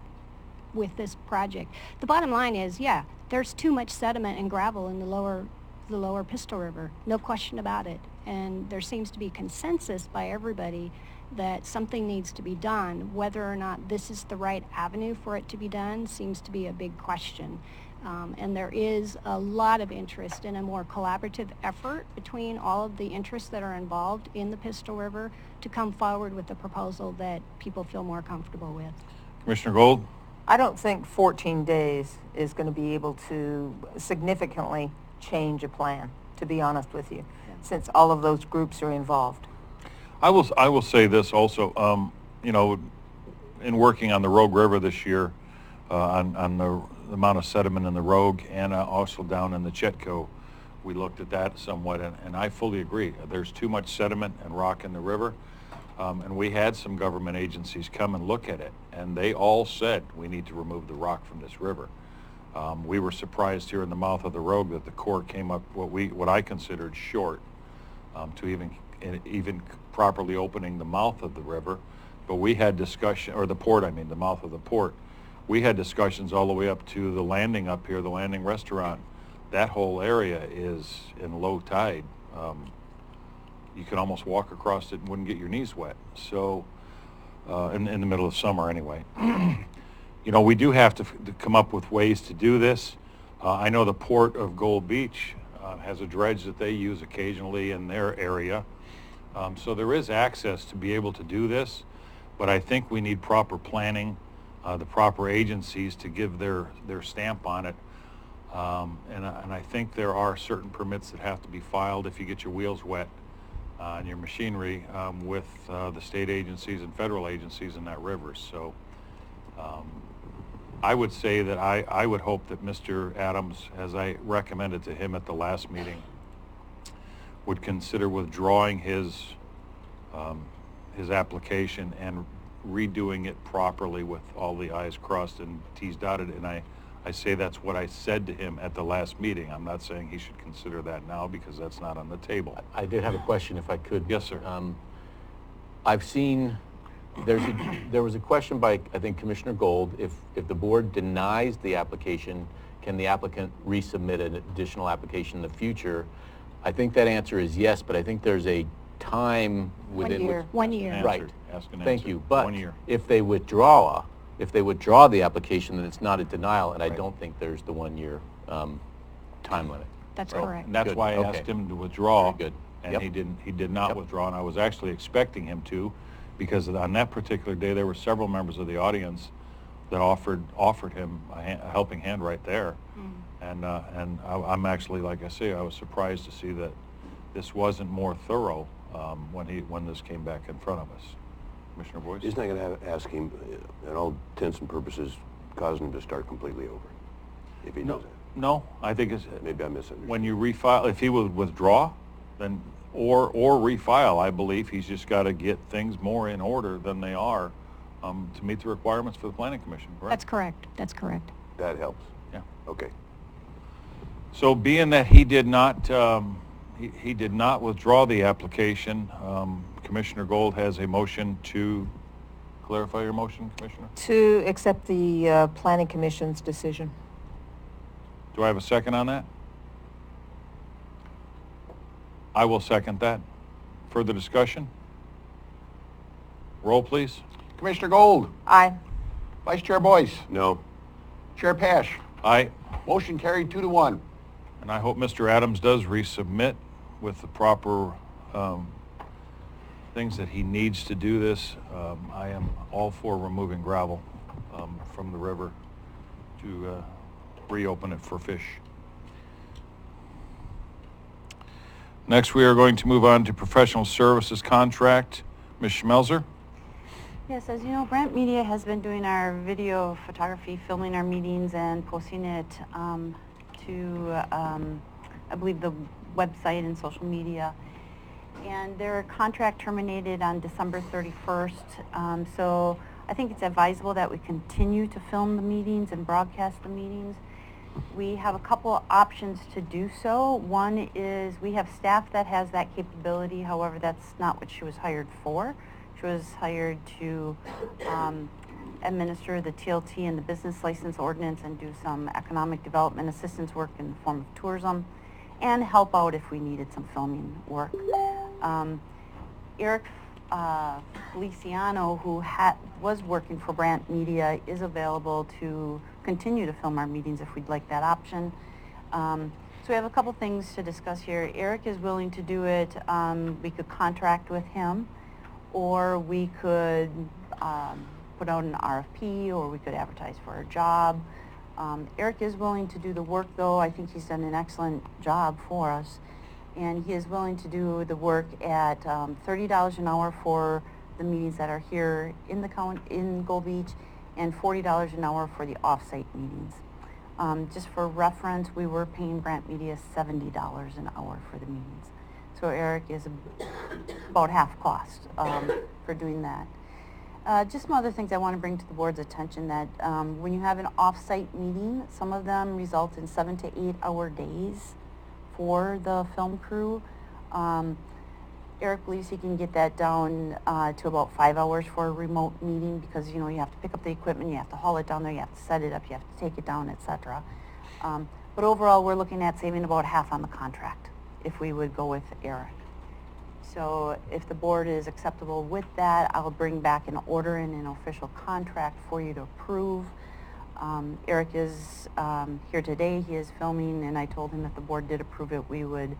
with this project. The bottom line is, yeah, there's too much sediment and gravel in the lower Pistol River, no question about it. And there seems to be consensus by everybody that something needs to be done. Whether or not this is the right avenue for it to be done seems to be a big question. And there is a lot of interest in a more collaborative effort between all of the interests that are involved in the Pistol River to come forward with a proposal that people feel more comfortable with. Commissioner Gold? I don't think 14 days is going to be able to significantly change a plan, to be honest with you, since all of those groups are involved. I will say this also, you know, in working on the Rogue River this year, on the amount of sediment in the Rogue and also down in the Chetco, we looked at that somewhat, and I fully agree. There's too much sediment and rock in the river, and we had some government agencies come and look at it, and they all said we need to remove the rock from this river. We were surprised here in the mouth of the Rogue that the Corps came up what I considered short to even properly opening the mouth of the river, but we had discussion, or the port, I mean, the mouth of the port. We had discussions all the way up to the landing up here, the landing restaurant. That whole area is in low tide. You can almost walk across it and wouldn't get your knees wet. So, in the middle of summer anyway. You know, we do have to come up with ways to do this. I know the Port of Gold Beach has a dredge that they use occasionally in their area. So there is access to be able to do this, but I think we need proper planning, the proper agencies to give their stamp on it. And I think there are certain permits that have to be filed if you get your wheels wet and your machinery with the state agencies and federal agencies in that river. So I would say that I would hope that Mr. Adams, as I recommended to him at the last meeting, would consider withdrawing his application and redoing it properly with all the I's crossed and T's dotted. And I say that's what I said to him at the last meeting. I'm not saying he should consider that now because that's not on the table. I did have a question, if I could. Yes, sir. I've seen, there was a question by, I think, Commissioner Gold, if the board denies the application, can the applicant resubmit an additional application in the future? I think that answer is yes, but I think there's a time within which... 1 year. Right. Ask and Thank answer. you. But 1 year. if they withdraw the application, then it's not a denial, and I Right. don't think there's the 1 year time limit. That's Right. correct. And that's Good. why I Okay. asked him to withdraw. Very good. And Yep. he did not Yep. withdraw, and I was actually expecting him to, because on that particular day there were several members of the audience that offered him a helping hand right there. And I'm actually, like I say, I was surprised to see that this wasn't more thorough when this came back in front of us. Commissioner Boyce? Isn't that going to ask him, in all intents and purposes, cause him to start completely over, if he does that? No, I think it's... Maybe I misunderstood. When you refile, if he would withdraw, then, or refile, I believe he's just got to get things more in order than they are to meet the requirements for the Planning Commission, correct? That's correct. That's correct. That helps. Yeah. Okay. So being that he did not he did not withdraw the application. Commissioner Gold has a motion to clarify your motion, Commissioner. To accept the Planning Commission's decision. Do I have a second on that? I will second that. Further discussion? Roll, please. Commissioner Gold, Aye. Vice Chair Boyce, No. Chair Pash. Aye. Motion carried 2-1. And I hope Mr. Adams does resubmit with the proper things that he needs to do this. I am all for removing gravel from the river to reopen it for fish. Next, we are going to move on to professional services contract. Ms. Schmelzer? Yes, as you know, Brant Media has been doing our video photography, filming our meetings and posting it to, I believe, the website and social media. And their contract terminated on December 31st. So I think it's advisable that we continue to film the meetings and broadcast the meetings. We have a couple options to do so. One is we have staff that has that capability. However, that's not what she was hired for. She was hired to administer the TLT and the business license ordinance and do some economic development assistance work in the form of tourism and help out if we needed some filming work. Eric Feliciano, who was working for Brant Media, is available to continue to film our meetings if we'd like that option. So we have a couple things to discuss here. Eric is willing to do it. We could contract with him, or we could put out an RFP, or we could advertise for a job. Eric is willing to do the work, though. I think he's done an excellent job for us. And he is willing to do the work at $30 an hour for the meetings that are here in the county, in Gold Beach, and $40 an hour for the off-site meetings. Just for reference, we were paying Brant Media $70 an hour for the meetings. So Eric is about half cost for doing that. Just some other things I want to bring to the board's attention, that when you have an off-site meeting, some of them result in 7 to 8 hour days for the film crew. Eric believes he can get that down to about 5 hours for a remote meeting, because you have to pick up the equipment, you have to haul it down there, you have to set it up, you have to take it down, etc. But overall, we're looking at saving about half on the contract if we would go with Eric. So if the board is acceptable with that, I'll bring back an order and an official contract for you to approve. Eric is here today. He is filming, and I told him if the board did approve it, we would,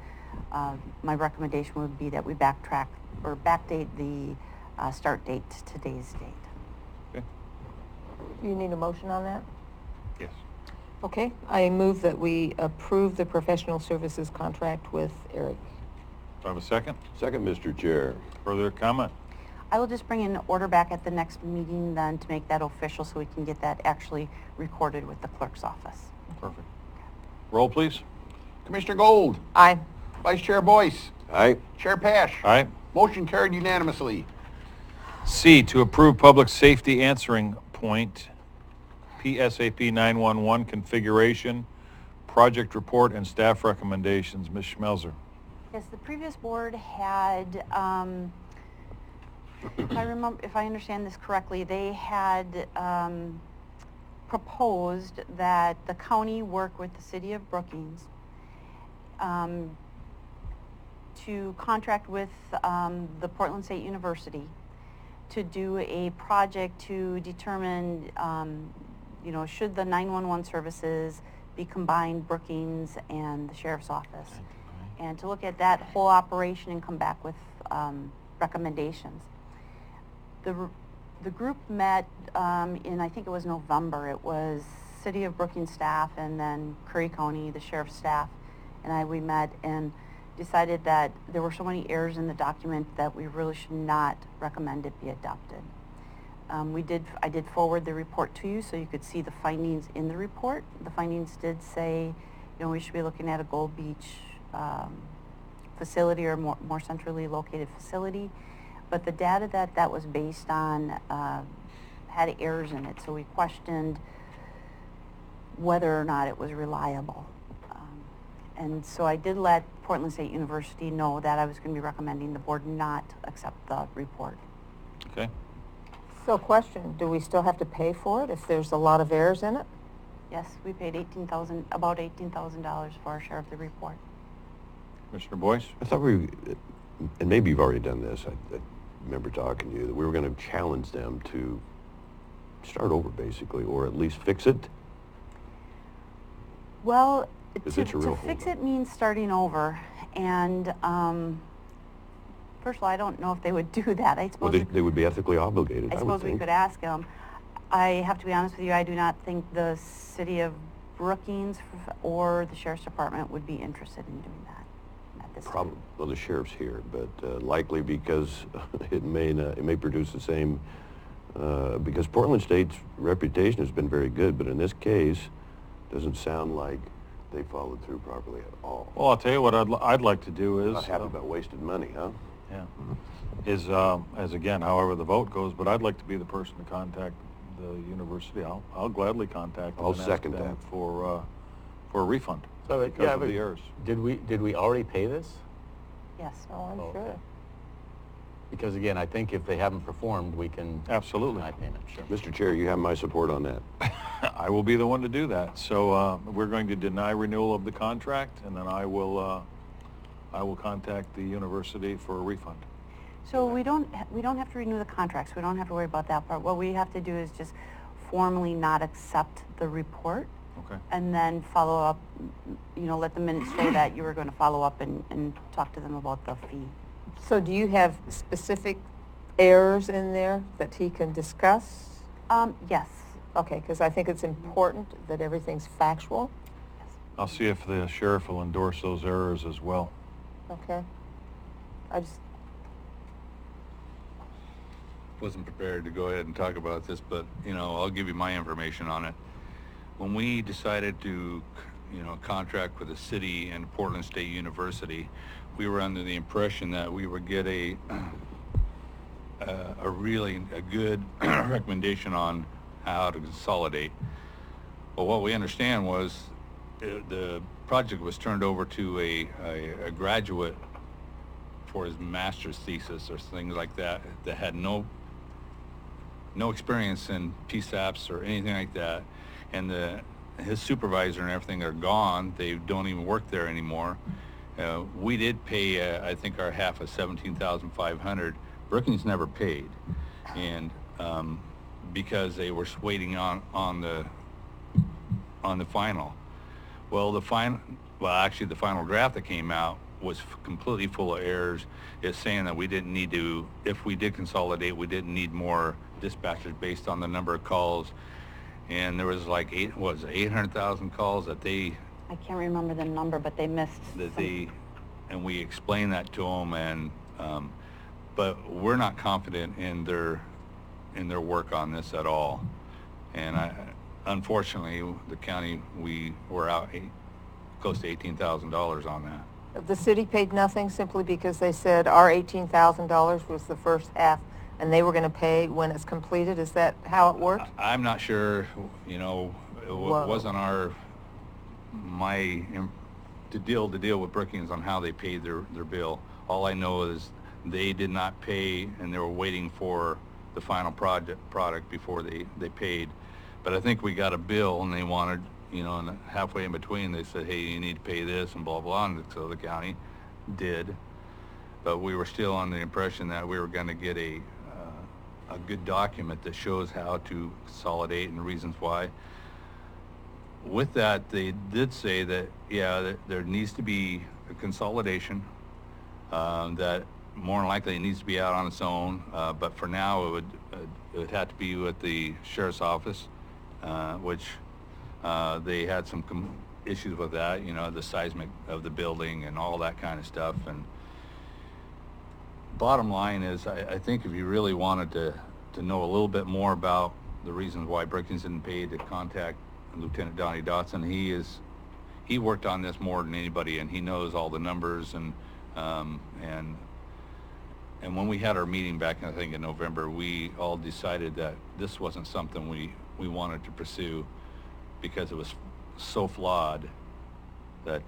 my recommendation would be that we backtrack or backdate the start date to today's date. Okay. Do you need a motion on that? Yes. Okay, I move that we approve the professional services contract with Eric. Do I have a second? Second, Mr. Chair. Further comment? I will just bring an order back at the next meeting then to make that official, so we can get that actually recorded with the clerk's office. Perfect. Roll, please. Commissioner Gold, Aye. Vice Chair Boyce, Aye. Chair Pash. Aye. Motion carried unanimously. C, to approve public safety answering point, PSAP 911 configuration, project report, and staff recommendations. Ms. Schmelzer. Yes, the previous board had, if I understand this correctly, they had proposed that the county work with the city of Brookings to contract with the Portland State University to do a project to determine, should the 911 services be combined, Brookings and the sheriff's office, and to look at that whole operation and come back with recommendations. The group met in, I think it was November. It was City of Brookings staff and then Curry County, the sheriff's staff, and we met and decided that there were so many errors in the document that we really should not recommend it be adopted. I did forward the report to you so you could see the findings in the report. The findings did say, we should be looking at a Gold Beach facility or more centrally located facility. But the data that was based on had errors in it, so we questioned whether or not it was reliable. And so I did let Portland State University know that I was going to be recommending the board not accept the report. Okay. So question, do we still have to pay for it if there's a lot of errors in it? Yes, we paid about $18,000 for our share of the report. Commissioner Boyce? I thought and maybe you've already done this, I remember talking to you, that we were going to challenge them to start over basically, or at least fix it. Well, Is to it a real fix holdup? it means starting over. And first of all, I don't know if they would do that. I Well, suppose they would be ethically obligated, I I would suppose we think. could ask them. I have to be honest with you, I do not think the city of Brookings or the sheriff's department would be interested in doing that at this time. Well, the sheriff's here, but likely because it may produce the same, because Portland State's reputation has been very good, but in this case, doesn't sound like they followed through properly at all. Well, I'll tell you what I'd like to do is... Not happy about wasted money, huh? Yeah. Is, as again, however the vote goes, but I'd like to be the person to contact the university. I'll gladly contact them I'll and ask second them that. for a refund So, because of the errors. Did we already pay this? Yes. Oh, I'm Okay. sure. Because again, I think if they haven't performed, we can Absolutely. deny payment, sure. Mr. Chair, you have my support on that. I will be the one to do that. So we're going to deny renewal of the contract, and then I will contact the university for a refund. So we don't have to renew the contracts. We don't have to worry about that part. What we have to do is just formally not accept the report. Okay. And then follow up, let the minutes show that you were going to follow up and talk to them about the fee. So do you have specific errors in there that he can discuss? Yes. Okay, because I think it's important that everything's factual. I'll see if the sheriff will endorse those errors as well. Okay. I just, wasn't prepared to go ahead and talk about this, but, I'll give you my information on it. When we decided to, contract with the city and Portland State University, we were under the impression that we would get a really good recommendation on how to consolidate. But what we understand was the project was turned over to a graduate for his master's thesis or things like that had no experience in PSAPs or anything like that, and his supervisor and everything are gone. They don't even work there anymore. We did pay, I think, our half of $17,500. Brookings never paid, and because they were waiting on the final. Well, the final draft that came out was completely full of errors. It's saying that we didn't need to, if we did consolidate, we didn't need more dispatchers based on the number of calls. And there was like 800,000 calls that they... I can't remember the number, but they missed and we explained that to them, and but we're not confident in their work on this at all. And unfortunately, the county, we were out close to $18,000 on that. the city paid nothing simply because they said our $18,000 was the first half and they were going to pay when it's completed? Is that how it worked? I'm not sure, it Whoa. wasn't to deal with Brookings on how they paid their bill. All I know is they did not pay, and they were waiting for the final product before they paid. But I think we got a bill, and they wanted, and halfway in between, they said, hey, you need to pay this, and blah, blah, and so the county did. But we were still on the impression that we were going to get a good document that shows how to consolidate and the reasons why. With that, they did say that, that there needs to be a consolidation, that more than likely it needs to be out on its own, but for now it would have to be with the sheriff's office, which they had some issues with that, the seismic of the building and all that kind of stuff. And bottom line is, I think if you really wanted to know a little bit more about the reasons why Brookings didn't pay, to contact Lieutenant Donnie Dotson. He worked on this more than anybody, and he knows all the numbers. And when we had our meeting back, I think in November, we all decided that this wasn't something we wanted to pursue because it was so flawed that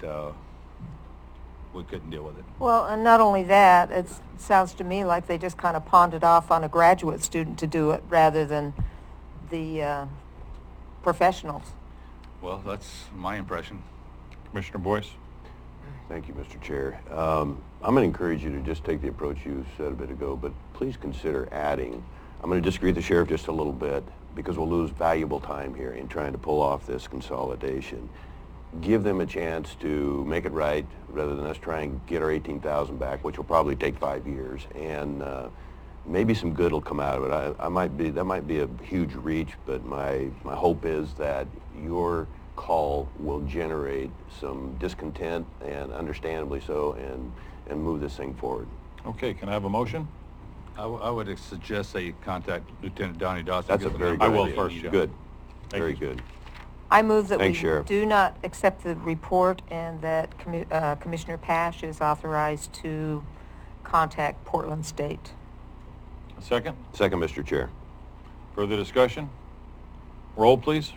we couldn't deal with it. Well, and not only that, it sounds to me like they just kind of pawned it off on a graduate student to do it rather than the professionals. Well, that's my impression. Commissioner Boyce? Thank you, Mr. Chair. I'm going to encourage you to just take the approach you said a bit ago, but please consider adding. I'm going to disagree with the sheriff just a little bit because we'll lose valuable time here in trying to pull off this consolidation. Give them a chance to make it right rather than us try and get our $18,000 back, which will probably take 5 years, and maybe some good will come out of it. That might be a huge reach, but my hope is that your call will generate some discontent, and understandably so, and move this thing forward. Okay, can I have a motion? I would suggest they contact Lieutenant Donnie Dawson. That's a because very they're good I will idea. first, yeah. Good. Thank Very you. good. I move that Thanks, we Sheriff. do not accept the report and that Commissioner Pash is authorized to contact Portland State. A second? Second, Mr. Chair. Further discussion? Roll, please.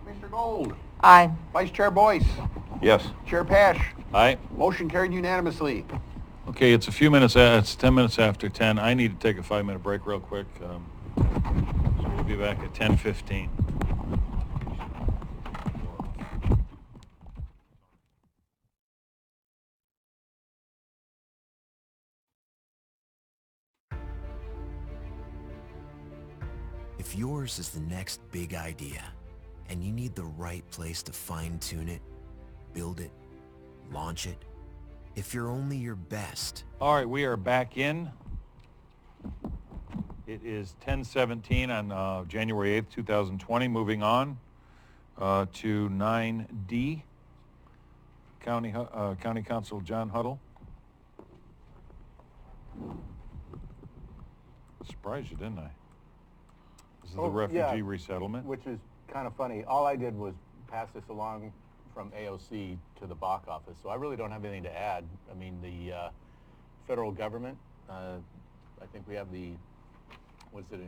Commissioner Gold, Aye. Vice Chair Boyce, Yes. Chair Pash, Aye. motion carried unanimously. Okay, it's it's 10 minutes after 10. I need to take a 5-minute break real quick. So we'll be back at 10:15. If yours is the next big idea and you need the right place to fine-tune it, build it, launch it, if you're only your best. All right, we are back in. It is 10:17 on January 8th, 2020. Moving on to 9D. County Counsel John Huddle. Surprised you, didn't I? This is the refugee resettlement. Which is kind of funny. All I did was pass this along from AOC to the BOC office, so I really don't have anything to add. I mean, the federal government, I think we have an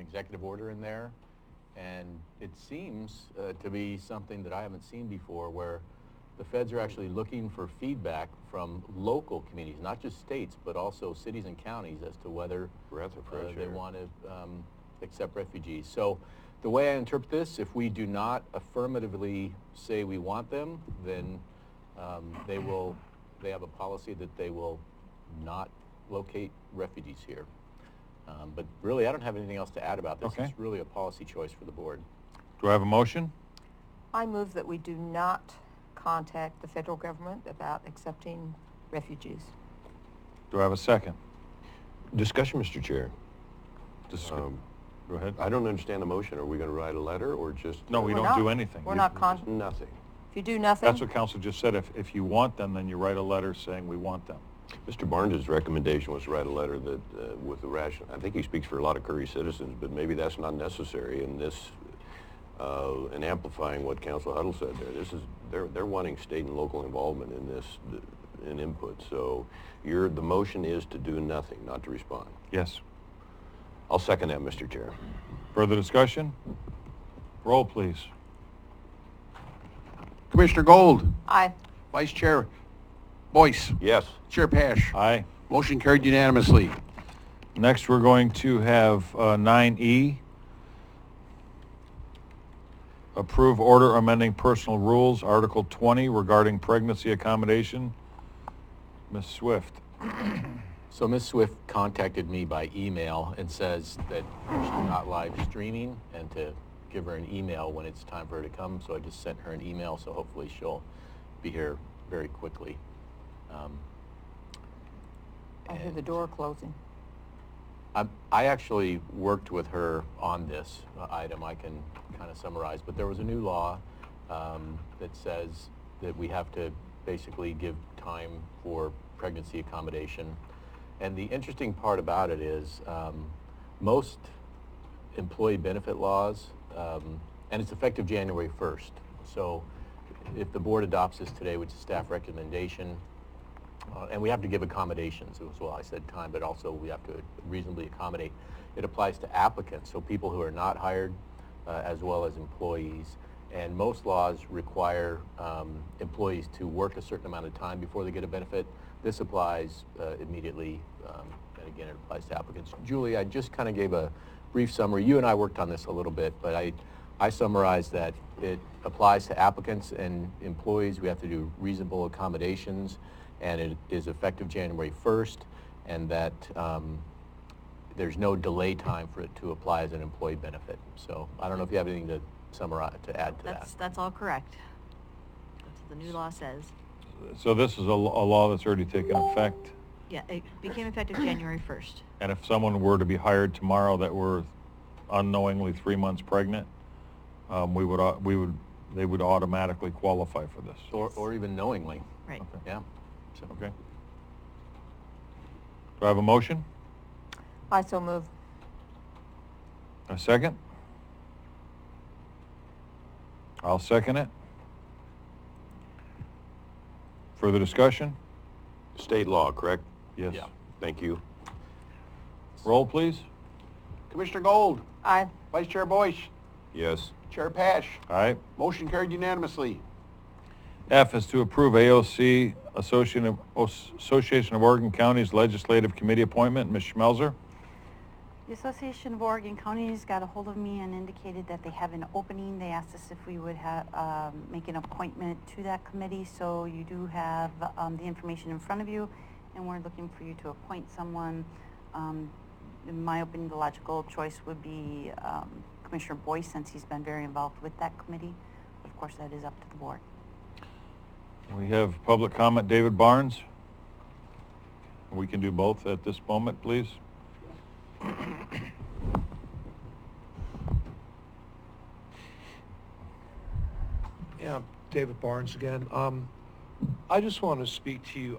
executive order in there, and it seems to be something that I haven't seen before, where the feds are actually looking for feedback from local communities, not just states, but also cities and counties, as to whether they want to accept refugees. So the way I interpret this, if we do not affirmatively say we want them, then they have a policy that they will not locate refugees here. But really, I don't have anything else to add about this. Okay. It's really a policy choice for the board. Do I have a motion? I move that we do not contact the federal government about accepting refugees. Do I have a second? Discussion, Mr. Chair. Go ahead. I don't understand the motion. Are we going to write a letter or just? No, we We're don't do not. anything. We're not Nothing. If you do nothing. That's what council just said. If you want them, then you write a letter saying we want them. Mr. Barnes' recommendation was to write a letter that, with the rational, I think he speaks for a lot of Curry citizens, but maybe that's not necessary in this, and amplifying what Council Huddle said there. This is, they're wanting state and local involvement in this, in input. So the motion is to do nothing, not to respond. Yes. I'll second that, Mr. Chair. Further discussion? Roll, please. Commissioner Gold, Aye. Vice Chair Boyce, Yes. Chair Pash, Aye. motion carried unanimously. Next, we're going to have 9E. Approve order amending personal rules, Article 20 regarding pregnancy accommodation. Ms. Swift. So Ms. Swift contacted me by email and says that she's not live streaming and to give her an email when it's time for her to come. So I just sent her an email, so hopefully she'll be here very quickly. I hear the door closing. I actually worked with her on this item. I can kind of summarize, but there was a new law that says that we have to basically give time for pregnancy accommodation. And the interesting part about it is most employee benefit laws, and it's effective January 1st. So if the board adopts this today, which is staff recommendation, and we have to give accommodations as well. I said time, but also we have to reasonably accommodate. It applies to applicants, so people who are not hired, as well as employees. And most laws require employees to work a certain amount of time before they get a benefit. this applies immediately, and again, it applies to applicants. Julie, I just kind of gave a brief summary. You and I worked on this a little bit, but I summarized that it applies to applicants and employees. We have to do reasonable accommodations, and it is effective January 1st, and that there's no delay time for it to apply as an employee benefit. So I don't know if you have anything to summarize, to add to that. That's all correct. That's what the new law says. So this is a law that's already taken effect? Yeah, it became effective January 1st. And if someone were to be hired tomorrow that were unknowingly 3 months pregnant, they would automatically qualify for this? Or even knowingly. Right. Okay. Yeah. So. Okay. Do I have a motion? I so move. A second? I'll second it. Further discussion? State law, correct? Yes. Yeah. Thank you. Roll, please. Commissioner Gold, Aye. Vice Chair Boyce, Yes. Chair Pash. Aye. Motion carried unanimously. F is to approve AOC, Association of Oregon Counties Legislative Committee appointment. Ms. Schmelzer? The Association of Oregon Counties got a hold of me and indicated that they have an opening. They asked us if we would make an appointment to that committee. So you do have the information in front of you, and we're looking for you to appoint someone. In my opinion, the logical choice would be Commissioner Boyce, since he's been very involved with that committee. But of course, that is up to the board. We have public comment. David Barnes? We can do both at this moment, please. Yeah, David Barnes again. I just want to speak to you.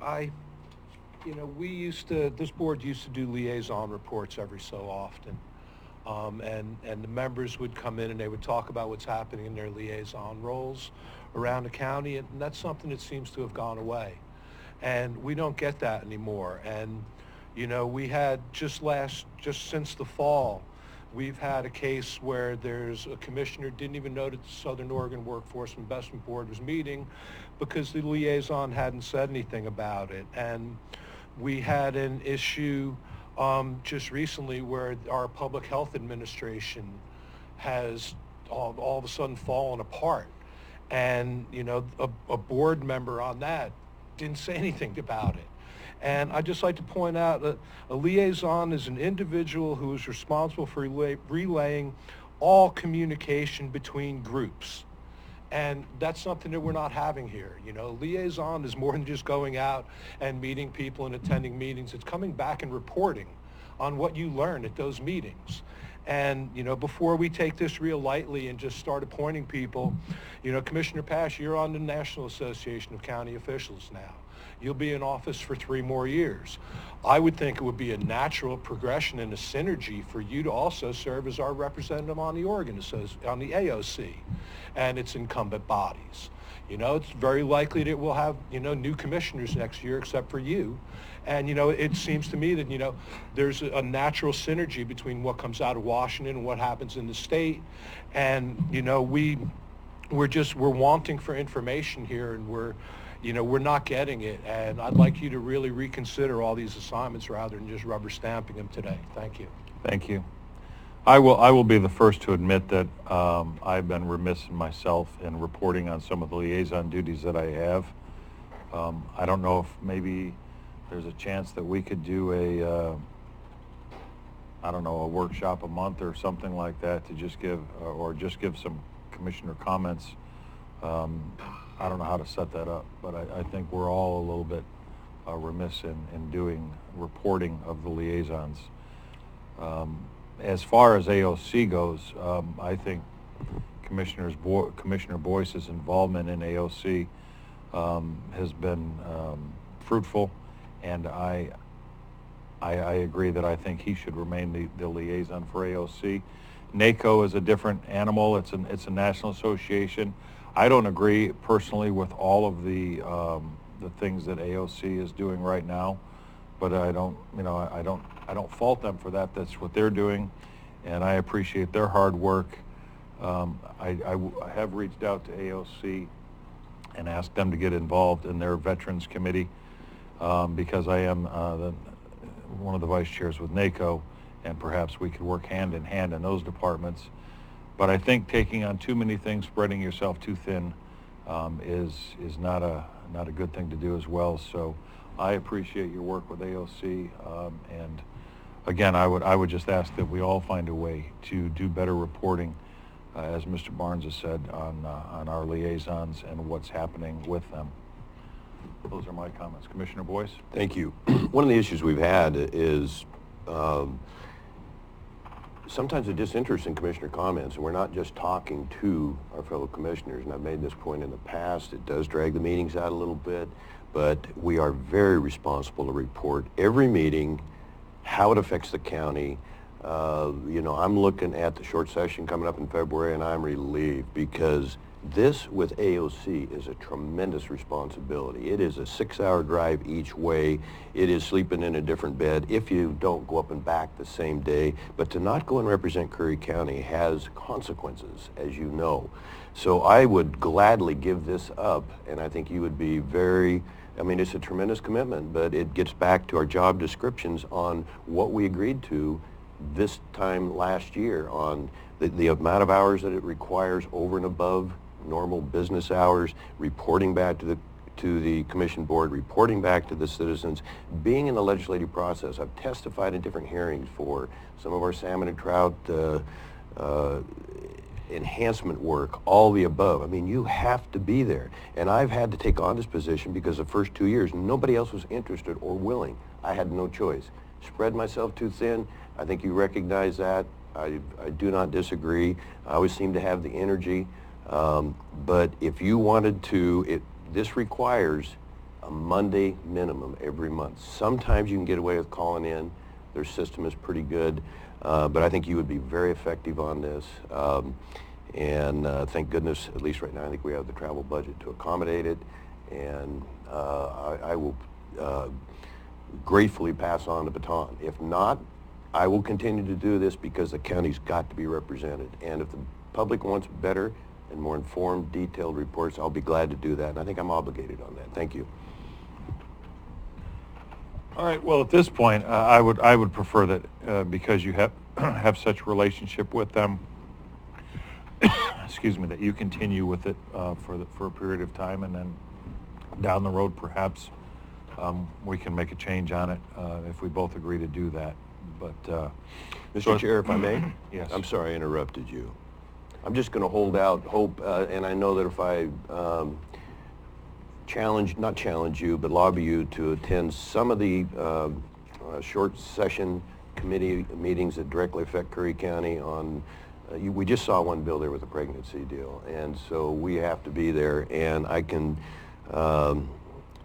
This board used to do liaison reports every so often. And the members would come in and they would talk about what's happening in their liaison roles around the county, and that's something that seems to have gone away. And we don't get that anymore. And we had just since the fall, we've had a case where there's a commissioner didn't even know that the Southern Oregon Workforce Investment Board was meeting because the liaison hadn't said anything about it. And we had an issue just recently where our public health administration has all of a sudden fallen apart. And, a board member on that didn't say anything about it. And I'd just like to point out that a liaison is an individual who is responsible for relaying all communication between groups. And that's something that we're not having here. Liaison is more than just going out and meeting people and attending meetings. It's coming back and reporting on what you learn at those meetings. And, before we take this real lightly and just start appointing people, Commissioner Pash, you're on the National Association of County Officials now. You'll be in office for 3 more years. I would think it would be a natural progression and a synergy for you to also serve as our representative on the on the AOC and its incumbent bodies. It's very likely that we'll have, new commissioners next year except for you. And, it seems to me that, there's a natural synergy between what comes out of Washington and what happens in the state. And, we're wanting for information here, and we're not getting it. And I'd like you to really reconsider all these assignments rather than just rubber stamping them today. Thank you. Thank you. I will be the first to admit that I've been remiss in myself in reporting on some of the liaison duties that I have. I don't know if maybe there's a chance that we could do a workshop a month or something like that to just give some commissioner comments. I don't know how to set that up, but I think we're all a little bit remiss in doing reporting of the liaisons. As far as AOC goes, I think Commissioner Boyce's involvement in AOC has been fruitful, and I agree that I think he should remain the liaison for AOC. NACO is a different animal. It's a national association. I don't agree personally with all of the things that AOC is doing right now, but I don't fault them for that. That's what they're doing, and I appreciate their hard work. I have reached out to AOC and asked them to get involved in their Veterans Committee. because I am one of the vice chairs with NACO, and perhaps we could work hand in hand in those departments. But I think taking on too many things, spreading yourself too thin, is not a good thing to do as well. So I appreciate your work with AOC, and again, I would just ask that we all find a way to do better reporting, as Mr. Barnes has said, on our liaisons and what's happening with them. Those are my comments. Commissioner Boyce? Thank you. One of the issues we've had is sometimes a disinterest in commissioner comments, and we're not just talking to our fellow commissioners, and I've made this point in the past. It does drag the meetings out a little bit, but we are very responsible to report every meeting, how it affects the county. You know, I'm looking at the short session coming up in February, and I'm relieved because this with AOC is a tremendous responsibility. It is a 6-hour drive each way. It is sleeping in a different bed if you don't go up and back the same day. But to not go and represent Curry County has consequences, as you know. So I would gladly give this up, and I think you would be very, I mean, it's a tremendous commitment, but it gets back to our job descriptions on what we agreed to this time last year on the amount of hours that it requires over and above normal business hours, reporting back to the commission board, reporting back to the citizens, being in the legislative process. I've testified in different hearings for some of our salmon and trout enhancement work, all the above. I mean, you have to be there. And I've had to take on this position because the first 2 years, nobody else was interested or willing. I had no choice. Spread myself too thin. I think you recognize that. I do not disagree. I always seem to have the energy. But if you wanted to, this requires a Monday minimum every month. Sometimes you can get away with calling in. Their system is pretty good. But I think you would be very effective on this. And thank goodness, at least right now, I think we have the travel budget to accommodate it. And I will gratefully pass on the baton. If not, I will continue to do this because the county's got to be represented. And if the public wants better and more informed, detailed reports, I'll be glad to do that. And I think I'm obligated on that. Thank you. All right. Well, at this point, I would prefer that because you have such a relationship with them, excuse me, that you continue with it for a period of time, and then down the road, perhaps we can make a change on it if we both agree to do that. But Mr. Chair, if I may, yes. I'm sorry I interrupted you. I'm just going to hold out hope, and I know that if I not challenge you, but lobby you to attend some of the short session committee meetings that directly affect Curry County on, we just saw one bill there with a pregnancy deal, and so we have to be there, and I can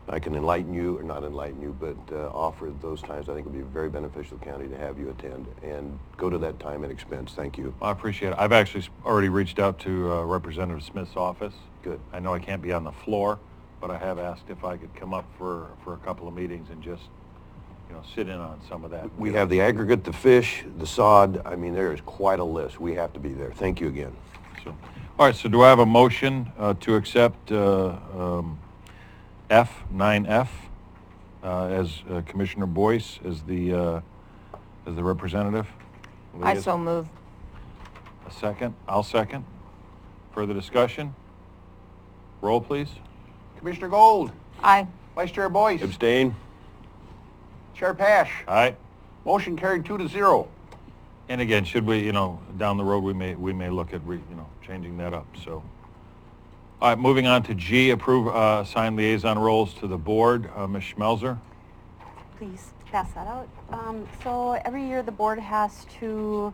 enlighten you, or not enlighten you, but offer those times. I think it would be very beneficial to the county to have you attend and go to that time and expense. Thank you. I appreciate it. I've actually already reached out to Representative Smith's office. Good. I know I can't be on the floor, but I have asked if I could come up for a couple of meetings and just, you know, sit in on some of that. We have the aggregate, the fish, the sod. I mean, there is quite a list. We have to be there. Thank you again. So, all right, so do I have a motion to accept 9F as Commissioner Boyce as the representative? I so move. A second? I'll second. Further discussion? Roll, please. Commissioner Gold. Aye. Vice Chair Boyce. Abstain. Chair Pash. Aye. Motion carried 2-0. And again, should we, you know, down the road, we may look at, changing that up, so. All right, moving on to G, approve assigned liaison roles to the board. Ms. Schmelzer? Please pass that out. So every year the board has to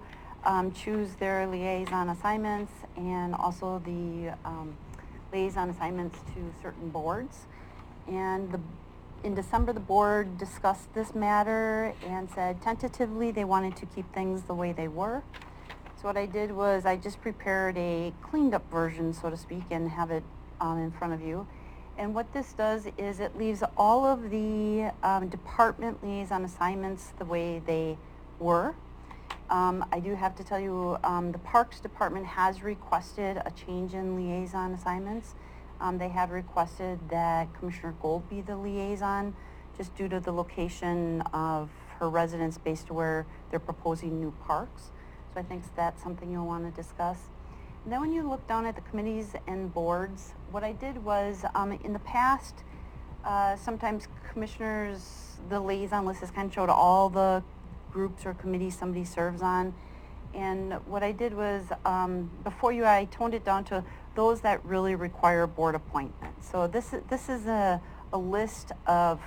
choose their liaison assignments and also the liaison assignments to certain boards. And in December, the board discussed this matter and said tentatively they wanted to keep things the way they were. So what I did was I just prepared a cleaned up version, so to speak, and have it in front of you. And what this does is it leaves all of the department liaison assignments the way they were. I do have to tell you, the Parks Department has requested a change in liaison assignments. They have requested that Commissioner Gold be the liaison, just due to the location of her residence based to where they're proposing new parks. So I think that's something you'll want to discuss. And then when you look down at the committees and boards, what I did was, in the past, sometimes commissioners, the liaison list is kind of showed all the groups or committees somebody serves on. And what I did was, before you, I toned it down to those that really require board appointment. So this is a list of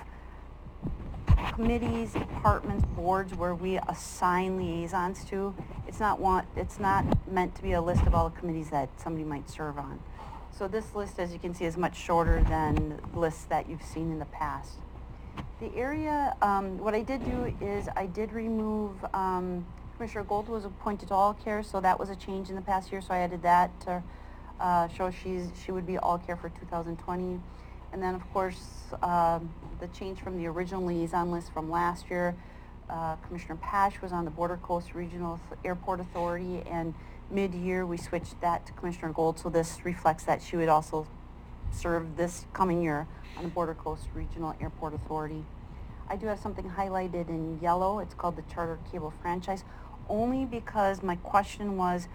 committees, departments, boards where we assign liaisons to. It's not meant to be a list of all the committees that somebody might serve on. So this list, as you can see, is much shorter than lists that you've seen in the past. The area, what I did do is I did remove, Commissioner Gold was appointed to All Care, so that was a change in the past year, so I added that to show she would be All Care for 2020. And then, of course, the change from the original liaison list from last year, Commissioner Pash was on the Border Coast Regional Airport Authority, and mid-year we switched that to Commissioner Gold, so this reflects that she would also serve this coming year on the Border Coast Regional Airport Authority. I do have something highlighted in yellow. It's called the Charter Cable Franchise, only because my question was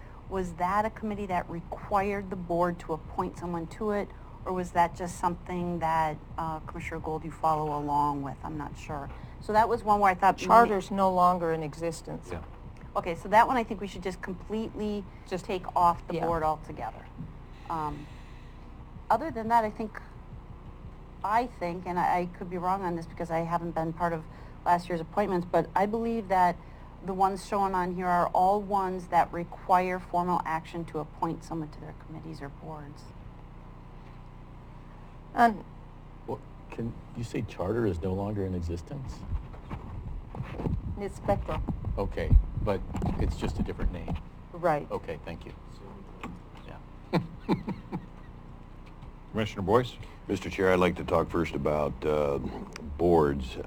that a committee that required the board to appoint someone to it, or was that just something that Commissioner Gold, you follow along with? I'm not sure. So that was one where I thought... Charter's no longer in existence. Yeah. Okay, so that one I think we should just completely just take off the board altogether. Other than that, I think, and I could be wrong on this because I haven't been part of last year's appointments, but I believe that the ones shown on here are all ones that require formal action to appoint someone to their committees or boards. Well, can you say charter is no longer in existence? It's Spectrum. Okay, but it's just a different name. Right. Okay, thank you. Yeah. Commissioner Boyce? Mr. Chair, I'd like to talk first about boards.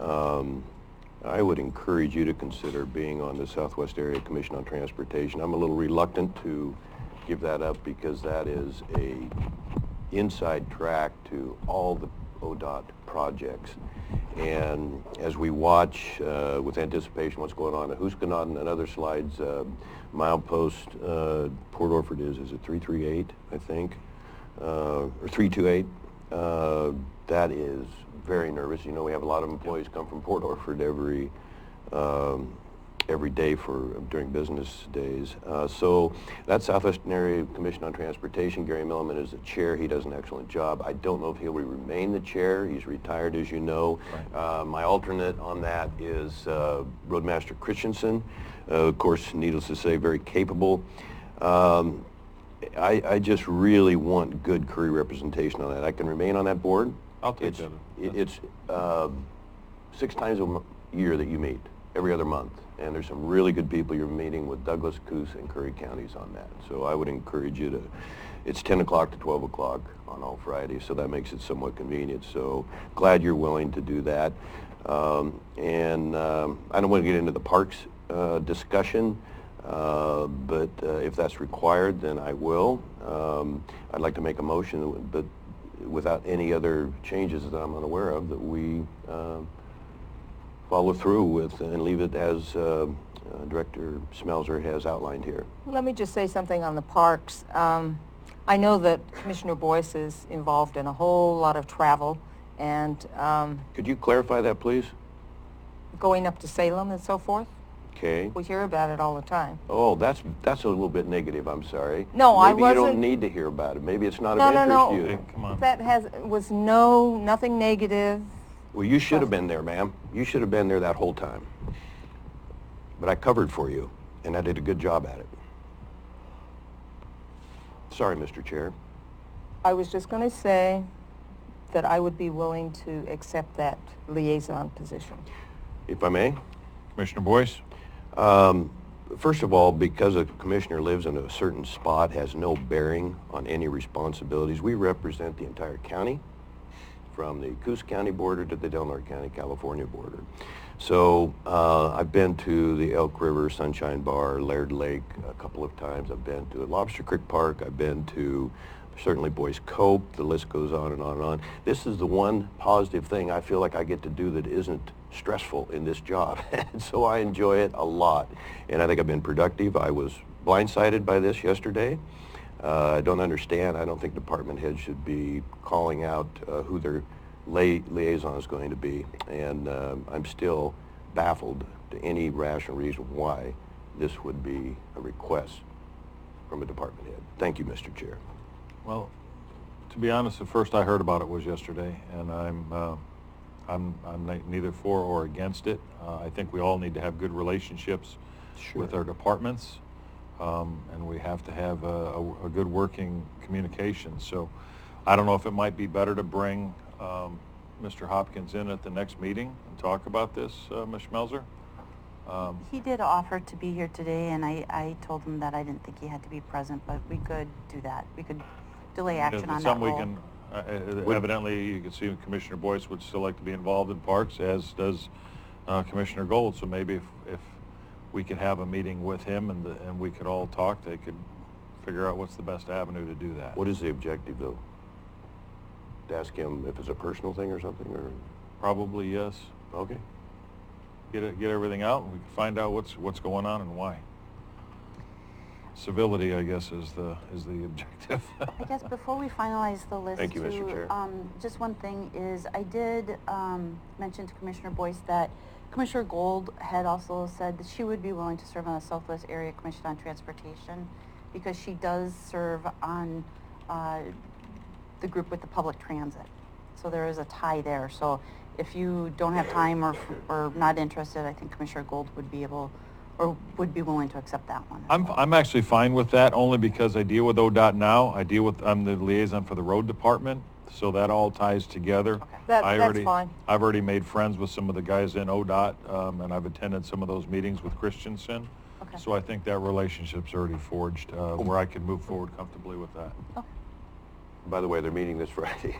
I would encourage you to consider being on the Southwest Area Commission on Transportation. I'm a little reluctant to give that up because that is a inside track to all the ODOT projects. And as we watch with anticipation what's going on at Huskenot and other slides, milepost, Port Orford is it 338, I think, or 328? That is very nervous. You know, we have a lot of employees come from Port Orford every day during business days. So that Southwestern Area Commission on Transportation, Gary Milliman is the chair. He does an excellent job. I don't know if he'll remain the chair. He's retired, as you know. Right. My alternate on that is Roadmaster Christensen. Of course, needless to say, very capable. I just really want good career representation on that. I can remain on that board. I'll take that. It's 6 times a year that you meet, every other month. And there's some really good people you're meeting with Douglas, Coos, and Curry counties on that. So I would encourage you to, it's 10 o'clock to 12 o'clock on all Fridays, so that makes it somewhat convenient. So glad you're willing to do that. I don't want to get into the parks discussion, but if that's required, then I will. I'd like to make a motion, but without any other changes that I'm unaware of, that we follow through with and leave it as Director Smelser has outlined here. Let me just say something on the parks. I know that Commissioner Boyce is involved in a whole lot of travel and... Could you clarify that, please? Going up to Salem and so forth. Okay. We hear about it all the time. Oh, that's a little bit negative, I'm sorry. No, I wasn't... Maybe you don't need to hear about it. Maybe it's not of interest to you. Hey, come on. That was nothing negative. Well, you should have been there, ma'am. You should have been there that whole time. But I covered for you, and I did a good job at it. Sorry, Mr. Chair. I was just going to say that I would be willing to accept that liaison position. If I may? Commissioner Boyce? First of all, because a commissioner lives in a certain spot, has no bearing on any responsibilities. We represent the entire county, from the Coos County border to the Del Norte County, California border. So I've been to the Elk River Sunshine Bar, Laird Lake a couple of times. I've been to Lobster Creek Park. I've been to certainly Boyce Cope, the list goes on and on and on. This is the one positive thing I feel like I get to do that isn't stressful in this job. And so I enjoy it a lot. And I think I've been productive. I was blindsided by this yesterday. I don't understand. I don't think department heads should be calling out who their liaison is going to be. And I'm still baffled to any rational reason why this would be a request from a department head. Thank you, Mr. Chair. Well, to be honest, the first I heard about it was yesterday, and I'm neither for or against it. I think we all need to have good relationships with our departments, and we have to have a good working communication. So I don't know if it might be better to bring Mr. Hopkins in at the next meeting and talk about this, Ms. Schmelzer. He did offer to be here today, and I told him that I didn't think he had to be present, but we could do that. We could delay action on that Something role. we can, evidently, you can see Commissioner Boyce would still like to be involved in parks, as does Commissioner Gold. So maybe if we could have a meeting with him and we could all talk, they could figure out what's the best avenue to do that. What is the objective, though? To ask him if it's a personal thing or something, or? Probably yes. Okay. Get everything out, and we can find out what's going on and why. Civility, I guess, is the objective. I guess before we finalize the list, Thank you, Mr. Chair. Just one thing is, I did mention to Commissioner Boyce that Commissioner Gold had also said that she would be willing to serve on the Southwest Area Commission on Transportation, because she does serve on the group with the public transit. So there is a tie there. So if you don't have time or not interested, I think Commissioner Gold would be able, or would be willing to accept that one. I'm actually fine with that, only because I deal with ODOT now. I'm the liaison for the road department, so that all ties together. Okay. That's fine. I've already made friends with some of the guys in ODOT, and I've attended some of those meetings with Christensen. Okay. So I think that relationship's already forged, where I can move forward comfortably with that. Okay. By the way, they're meeting this Friday.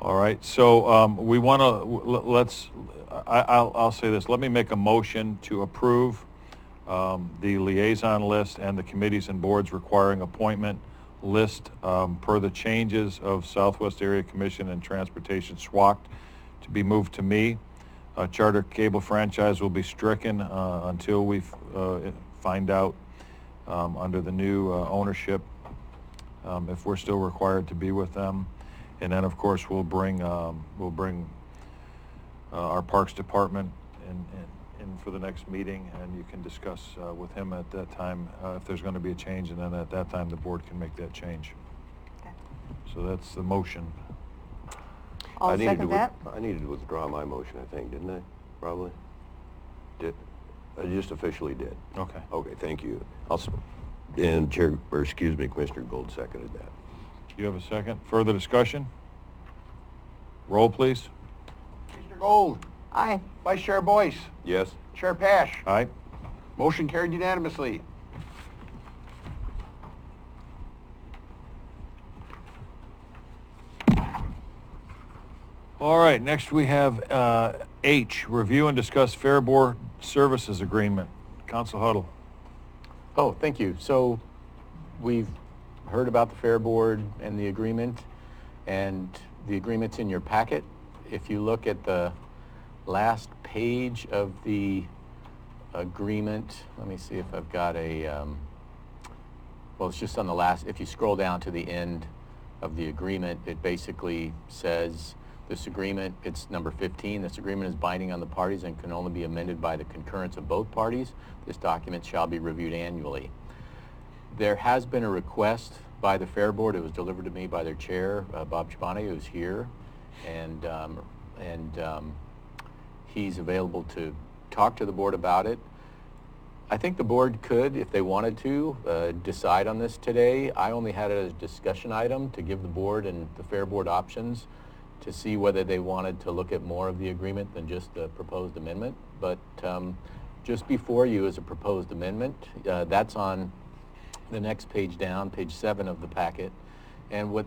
All right, so we want to, I'll say this. Let me make a motion to approve the liaison list and the committees and boards requiring appointment list per the changes of Southwest Area Commission and Transportation SWAC to be moved to me. Charter cable franchise will be stricken until we find out under the new ownership if we're still required to be with them. And then, of course, we'll bring our Parks Department in for the next meeting, and you can discuss with him at that time if there's going to be a change, and then at that time the board can make that change. Okay. So that's the motion. I'll second that. I needed to withdraw my motion, I think, didn't I? Probably. Did. I just officially did. Okay. Okay, thank you. And Commissioner Gold seconded that. You have a second? Further discussion? Roll, please. Commissioner Gold. Aye. Vice Chair Boyce. Yes? Chair Pash. Aye. Motion carried unanimously. All right, next we have H, review and discuss Fair Board Services Agreement. Council Huddle. Oh, thank you. So we've heard about the Fair Board and the agreement, and the agreement's in your packet. If you look at the last page of the agreement, let me see if I've got a, well, it's just on the last, if you scroll down to the end of the agreement, it basically says this agreement, it's number 15, this agreement is binding on the parties and can only be amended by the concurrence of both parties. This document shall be reviewed annually. There has been a request by the Fair Board. It was delivered to me by their chair, Bob Chibani, who's here, and he's available to talk to the board about it. I think the board could, if they wanted to, decide on this today. I only had it as a discussion item to give the board and the Fair Board options to see whether they wanted to look at more of the agreement than just the proposed amendment. But just before you is a proposed amendment. That's on the next page down, page 7 of the packet. And what,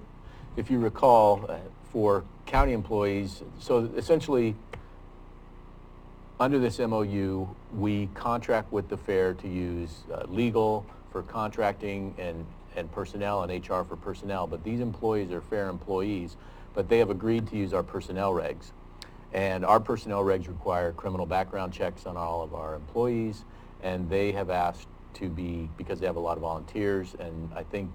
if you recall, for county employees, so essentially under this MOU, we contract with the fair to use legal, for contracting and personnel, and HR for personnel, but these employees are fair employees, but they have agreed to use our personnel regs. And our personnel regs require criminal background checks on all of our employees, and they have asked to be, because they have a lot of volunteers, and I think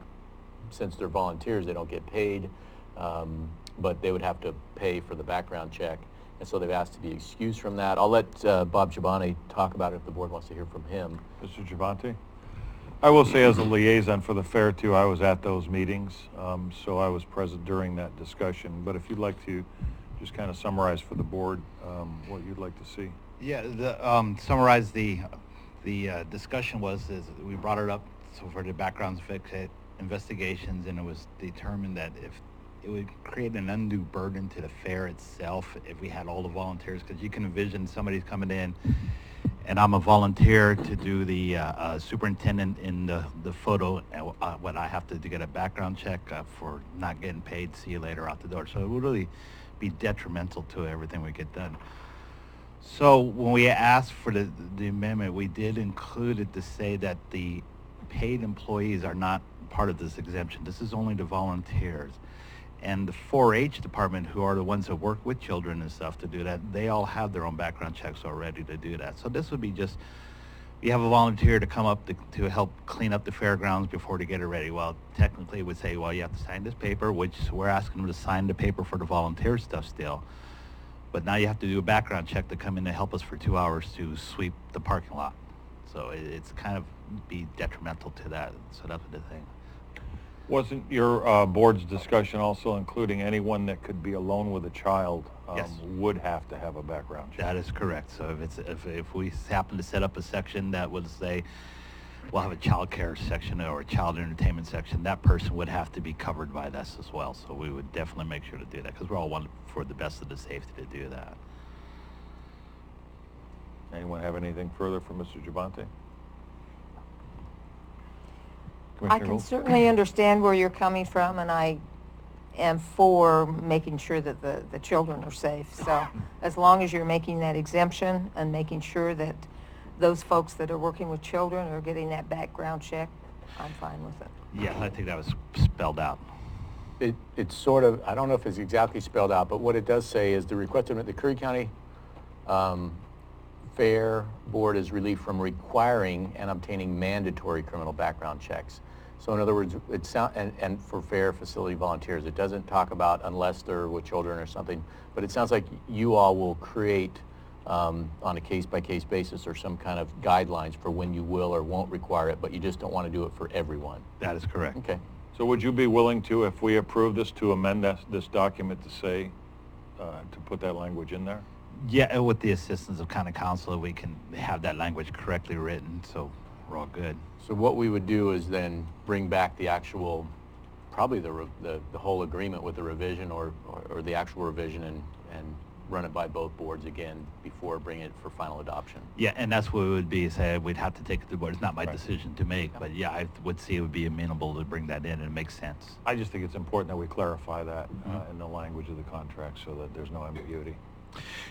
since they're volunteers, they don't get paid, but they would have to pay for the background check, and so they've asked to be excused from that. I'll let Bob Giovanni talk about it if the board wants to hear from him. Mr. Giovanni? I will say, as a liaison for the fair too, I was at those meetings, so I was present during that discussion. But if you'd like to just kind of summarize for the board what you'd like to see. Yeah, summarize the discussion is we brought it up so for the background investigations, and it was determined that if it would create an undue burden to the fair itself if we had all the volunteers, because you can envision somebody's coming in and I'm a volunteer to do the superintendent in the photo, when I have to get a background check for not getting paid, see you later, out the door. So it would really be detrimental to everything we get done. So when we asked for the amendment, we did include it to say that the paid employees are not part of this exemption. This is only the volunteers. And the 4-H department, who are the ones that work with children and stuff to do that, they all have their own background checks already to do that. So this would be just, you have a volunteer to come up to help clean up the fairgrounds before they get it ready. Well, technically it would say, well, you have to sign this paper, which we're asking them to sign the paper for the volunteer stuff still. But now you have to do a background check to come in to help us for 2 hours to sweep the parking lot. So it's kind of be detrimental to that. So that's the thing. Wasn't your board's discussion also including anyone that could be alone with a child Yes. would have to have a background check? That is correct. So if we happen to set up a section that would say, we'll have a child care section or a child entertainment section, that person would have to be covered by this as well. So we would definitely make sure to do that, because we're all wanting for the best of the safety to do that. Anyone have anything further for Mr. Giovanni? I can certainly understand where you're coming from, and I am for making sure that the children are safe. So as long as you're making that exemption and making sure that those folks that are working with children are getting that background check, I'm fine with it. Yeah, I think that was spelled out. It's sort of, I don't know if it's exactly spelled out, but what it does say is the requested, the Curry County Fair Board is relieved from requiring and obtaining mandatory criminal background checks. So in other words, and for fair facility volunteers, it doesn't talk about unless they're with children or something, but it sounds like you all will create on a case-by-case basis or some kind of guidelines for when you will or won't require it, but you just don't want to do it for everyone. That is correct. Okay. So would you be willing to, if we approve this, to amend this document to say, to put that language in there? Yeah, with the assistance of county council, we can have that language correctly written, so we're all good. So what we would do is then bring back the actual, probably the whole agreement with the revision or the actual revision and run it by both boards again before bringing it for final adoption. Yeah, and that's what it would be, say, we'd have to take it to the board. It's not my decision to make, but yeah, I would see it would be amenable to bring that in, and it makes sense. I just think it's important that we clarify that in the language of the contract so that there's no ambiguity.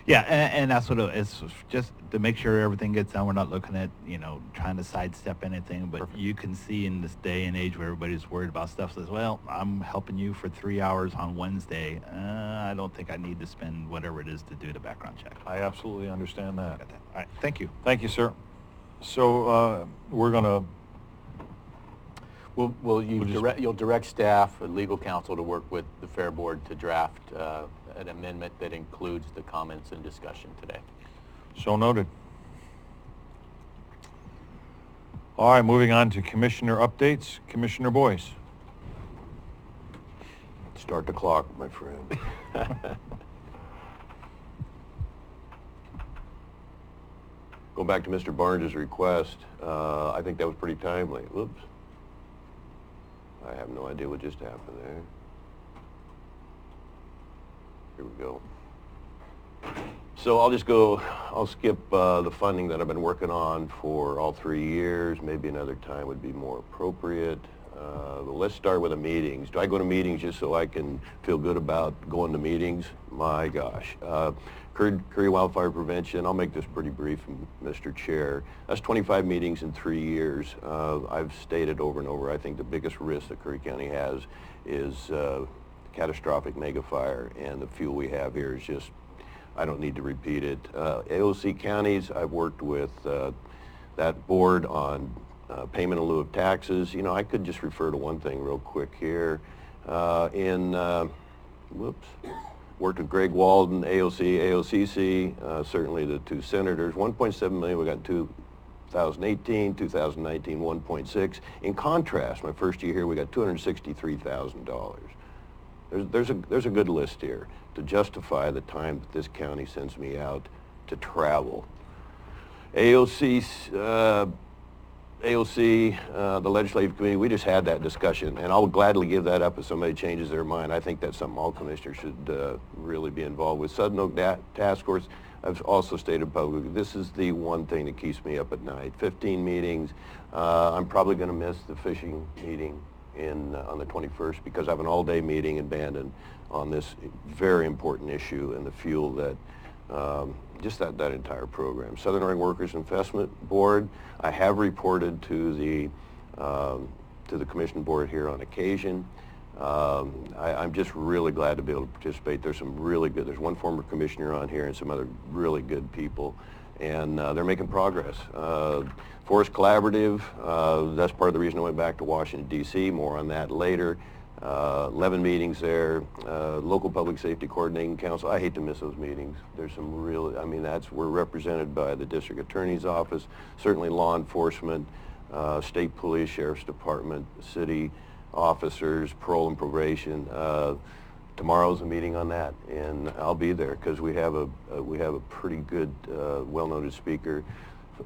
Yeah, and that's what it's just to make sure everything gets done. We're not looking at, trying to sidestep anything, but Perfect. You can see in this day and age where everybody's worried about stuff, says, well, I'm helping you for 3 hours on Wednesday. I don't think I need to spend whatever it is to do the background check. I absolutely understand that. All right, thank you. Thank you, sir. So we're going to... You'll direct staff and legal counsel to work with the Fair Board to draft an amendment that includes the comments and discussion today. So noted. All right, moving on to commissioner updates. Commissioner Boyce. Start the clock, my friend. Go back to Mr. Barnes' request. I think that was pretty timely. Whoops. I have no idea what just happened there. Here we go. So I'll skip the funding that I've been working on for all 3 years. Maybe another time would be more appropriate. Let's start with the meetings. Do I go to meetings just so I can feel good about going to meetings? My gosh. Curry Wildfire Prevention, I'll make this pretty brief, Mr. Chair. That's 25 meetings in 3 years. I've stated over and over, I think the biggest risk that Curry County has is catastrophic mega fire, and the fuel we have here is just, I don't need to repeat it. AOC counties, I've worked with that board on payment in lieu of taxes. You know, I could just refer to one thing real quick here. Worked with Greg Walden, AOC, AOCC, certainly the two senators. 1.7 million we got in 2018, 2019, 1.6. In contrast, my first year here, we got $263,000. There's a good list here to justify the time that this county sends me out to travel. AOC, the Legislative Committee, we just had that discussion, and I'll gladly give that up if somebody changes their mind. I think that's something all commissioners should really be involved with. Southern Oak Task Force, I've also stated publicly, this is the one thing that keeps me up at night. 15 meetings. I'm probably going to miss the fishing meeting on the 21st because I have an all-day meeting in Bandon on this very important issue and the fuel that just that entire program. Southern Oregon Workers Investment Board, I have reported to the Commission Board here on occasion. I'm just really glad to be able to participate. There's some really good, there's one former commissioner on here and some other really good people, and they're making progress. Forest Collaborative, that's part of the reason I went back to Washington, D.C., more on that later. 11 meetings there. Local Public Safety Coordinating Council, I hate to miss those meetings. There's some really, I mean, we're represented by the District Attorney's Office, certainly law enforcement, state police, sheriff's department, city officers, parole and probation. Tomorrow's a meeting on that, and I'll be there because we have a pretty good, well-noted speaker.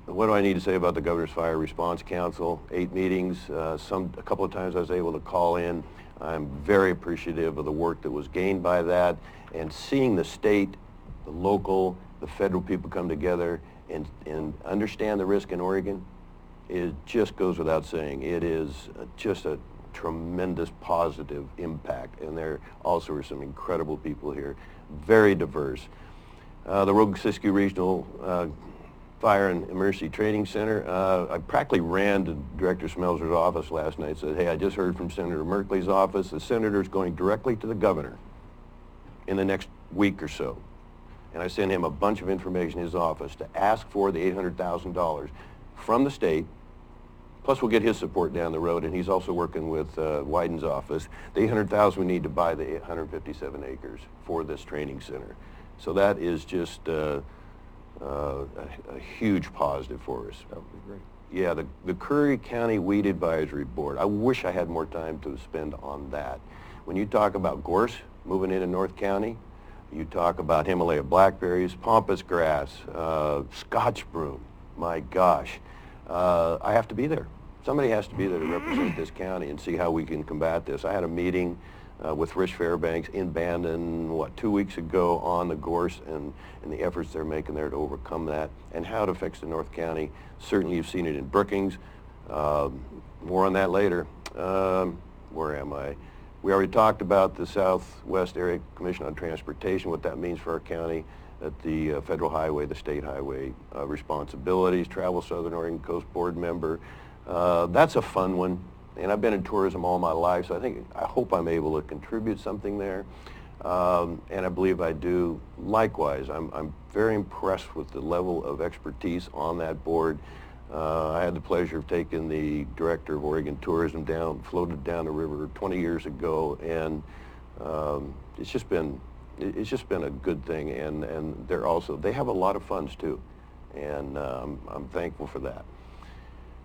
What do I need to say about the Governor's Fire Response Council? 8 meetings. A couple of times I was able to call in. I'm very appreciative of the work that was gained by that, and seeing the state, the local, the federal people come together and understand the risk in Oregon, it just goes without saying. It is just a tremendous positive impact, and there also are some incredible people here, very diverse. The Rogue-Siskiyou Regional Fire and Emergency Training Center. I practically ran to Director Smelser's office last night and said, hey, I just heard from Senator Merkley's office. The senator's going directly to the governor in the next week or so. And I sent him a bunch of information in his office to ask for the $800,000 from the state. Plus, we'll get his support down the road, and he's also working with Wyden's office. The $800,000 we need to buy the 157 acres for this training center. So that is just a huge positive for us. That would be great. Yeah, the Curry County Weed Advisory Board. I wish I had more time to spend on that. When you talk about gorse moving into North County, you talk about Himalaya blackberries, pampas grass, Scotch broom. My gosh. I have to be there. Somebody has to be there to represent this county and see how we can combat this. I had a meeting with Rich Fairbanks in Bandon, 2 weeks ago on the gorse and the efforts they're making there to overcome that and how it affects the North County. Certainly you've seen it in Brookings. More on that later. Where am I? We already talked about the Southwest Area Commission on Transportation, what that means for our county, at the federal highway, the state highway responsibilities, Travel Southern Oregon Coast Board member. That's a fun one. And I've been in tourism all my life, so I hope I'm able to contribute something there. And I believe I do. Likewise, I'm very impressed with the level of expertise on that board. I had the pleasure of taking the director of Oregon Tourism floated down the river 20 years ago, and it's just been a good thing. And they have a lot of funds too, and I'm thankful for that.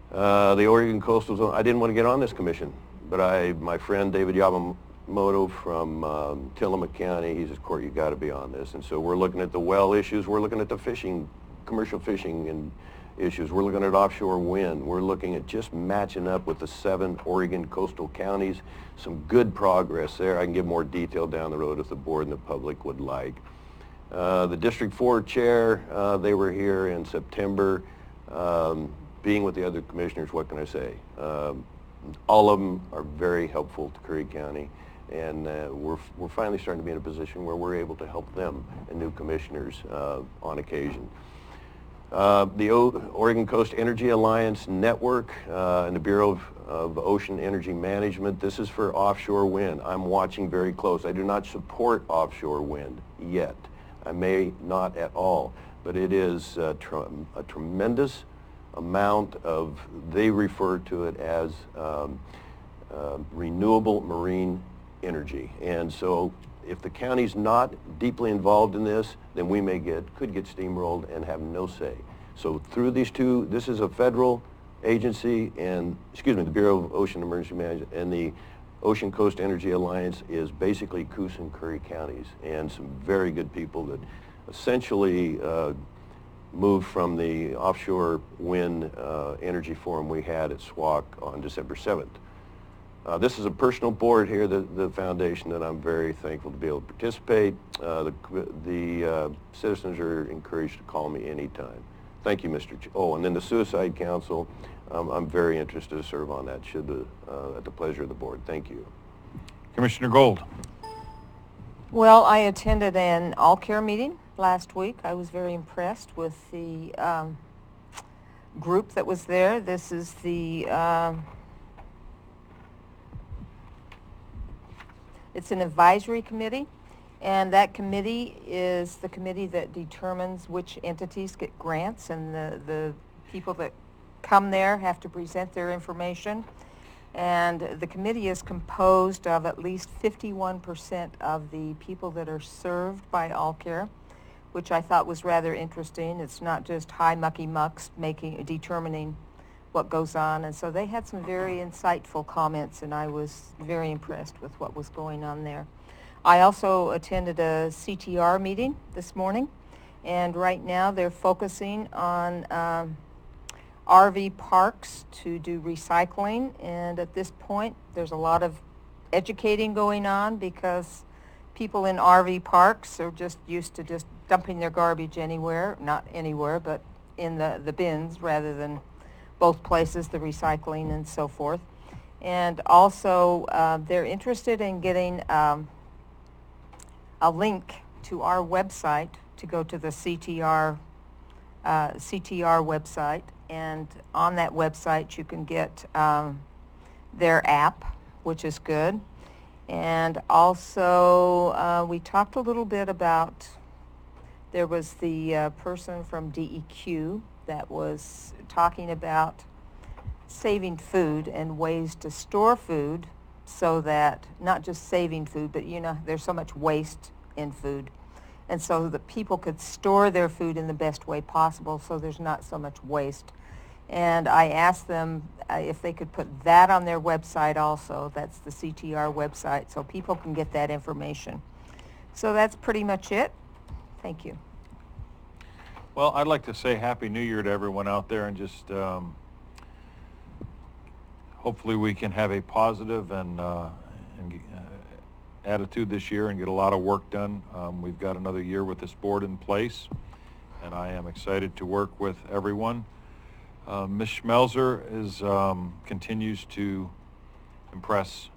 The Oregon Coastal Zone, I didn't want to get on this commission, but my friend David Yamamoto from Tillamook County, he says, Court, you got to be on this. And so we're looking at the well issues, we're looking at the fishing, commercial fishing and issues, we're looking at offshore wind, we're looking at just matching up with the 7 Oregon coastal counties. Some good progress there. I can give more detail down the road if the board and the public would like. The District 4 chair, they were here in September. Being with the other commissioners, what can I say? All of them are very helpful to Curry County, and we're finally starting to be in a position where we're able to help them and new commissioners on occasion. The Oregon Coast Energy Alliance Network and the Bureau of Ocean Energy Management, this is for offshore wind. I'm watching very close. I do not support offshore wind yet. I may not at all, but it is a tremendous amount of, they refer to it as renewable marine energy. And so if the county's not deeply involved in this, then we could get steamrolled and have no say. So through these two, this is a federal agency, and, excuse me, the Bureau of Ocean Emergency Management, and the Ocean Coast Energy Alliance is basically Coos and Curry counties, and some very good people that essentially moved from the offshore wind energy forum we had at SWAC on December 7th. This is a personal board here, the foundation, that I'm very thankful to be able to participate. The citizens are encouraged to call me anytime. Thank you, Mr. And then the Suicide Council, I'm very interested to serve on that, at the pleasure of the board. Thank you. Commissioner Gold. Well, I attended an all-care meeting last week. I was very impressed with the group that was there. This is the it's an advisory committee, and that committee is the committee that determines which entities get grants, and the people that come there have to present their information. And the committee is composed of at least 51% of the people that are served by AllCare, which I thought was rather interesting. It's not just high mucky mucks determining what goes on. And so they had some very insightful comments, and I was very impressed with what was going on there. I also attended a CTR meeting this morning, and right now they're focusing on RV parks to do recycling, and at this point there's a lot of educating going on because people in RV parks are just used to just dumping their garbage anywhere, not anywhere, but in the bins rather than both places, the recycling and so forth. And also they're interested in getting a link to our website to go to the CTR website, and on that website you can get their app, which is good. And also we talked a little bit about, there was the person from DEQ that was talking about saving food and ways to store food so that, not just saving food, but you know, there's so much waste in food. And so that people could store their food in the best way possible so there's not so much waste. And I asked them if they could put that on their website also. That's the CTR website, so people can get that information. So that's pretty much it. Thank you. Well, I'd like to say Happy New Year to everyone out there, and just hopefully we can have a positive and attitude this year and get a lot of work done. We've got another year with this board in place, and I am excited to work with everyone. Ms. Schmelzer continues to impress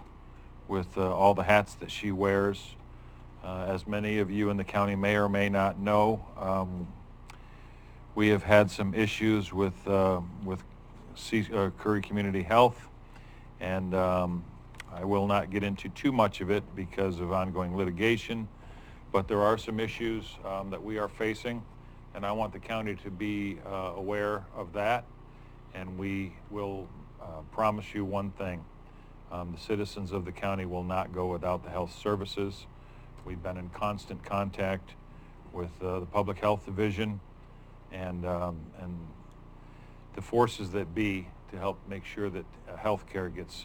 with all the hats that she wears. As many of you in the county may or may not know, we have had some issues with Curry Community Health, and I will not get into too much of it because of ongoing litigation, but there are some issues that we are facing, and I want the county to be aware of that. And we will promise you one thing. The citizens of the county will not go without the health services. We've been in constant contact with the Public Health Division and the forces that be to help make sure that health care gets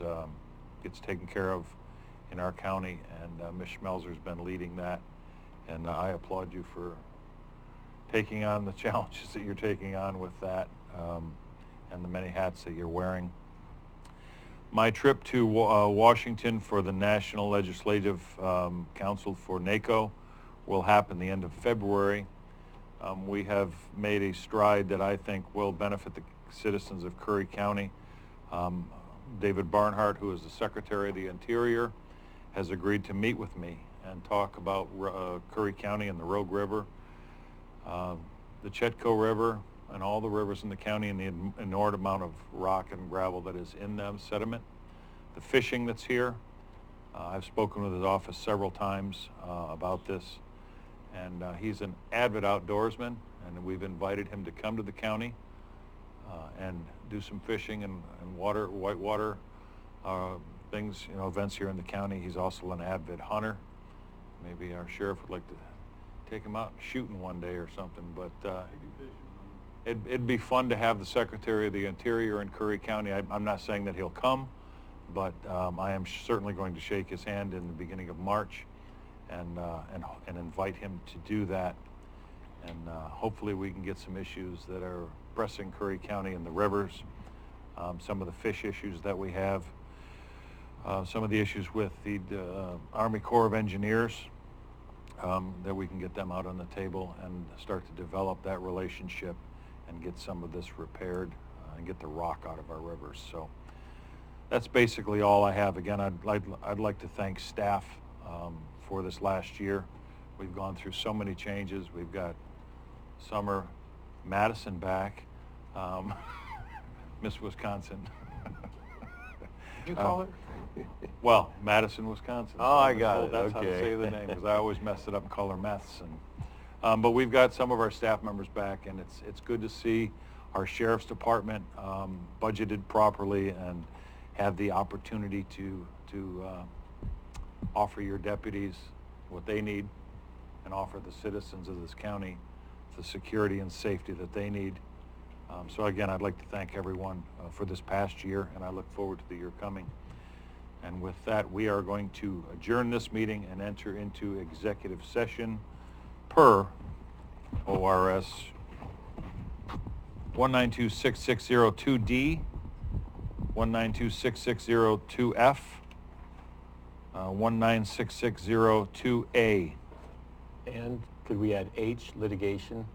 taken care of in our county. And Ms. Schmelzer's been leading that. And I applaud you for taking on the challenges that you're taking on with that. And the many hats that you're wearing. My trip to Washington for the National Legislative Council for NACO will happen the end of February. We have made a stride that I think will benefit the citizens of Curry County. David Barnhart, who is the Secretary of the Interior, has agreed to meet with me and talk about Curry County and the Rogue River, the Chetco River, and all the rivers in the county, and the inordinate amount of rock and gravel that is in them, sediment, the fishing that's here. I've spoken with his office several times about this, and he's an avid outdoorsman, and we've invited him to come to the county and do some fishing and whitewater things, events here in the county. He's also an avid hunter. Maybe our sheriff would like to take him out shooting one day or something, but it'd be fun to have the Secretary of the Interior in Curry County. I'm not saying that he'll come, but I am certainly going to shake his hand in the beginning of March and invite him to do that. And hopefully we can get some issues that are pressing Curry County and the rivers, some of the fish issues that we have, some of the issues with the Army Corps of Engineers, that we can get them out on the table and start to develop that relationship and get some of this repaired and get the rock out of our rivers. So that's basically all I have. Again, I'd like to thank staff for this last year. We've gone through so many changes. We've got Summer Madison back, Miss Wisconsin. Did you call her? Well, Madison, Wisconsin. Oh, I got it. That's how to Okay. say the name, because I always mess it up and call her Matheson. But we've got some of our staff members back, and it's good to see our Sheriff's Department budgeted properly and have the opportunity to offer your deputies what they need and offer the citizens of this county the security and safety that they need. So again, I'd like to thank everyone for this past year, and I look forward to the year coming. And with that, we are going to adjourn this meeting and enter into executive session per ORS 1926602D, 1926602F, 19660-2A. And could we add H, litigation?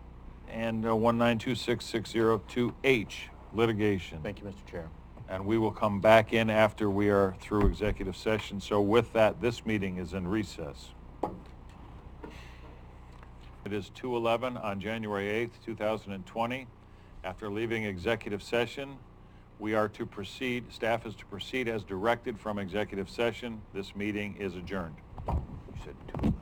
And 1926602H, litigation. Thank you, Mr. Chair. And we will come back in after we are through executive session. So with that, this meeting is in recess. It is 2:11 on January 8th, 2020. After leaving executive session, we are to proceed, staff is to proceed as directed from executive session. This meeting is adjourned. You said 2.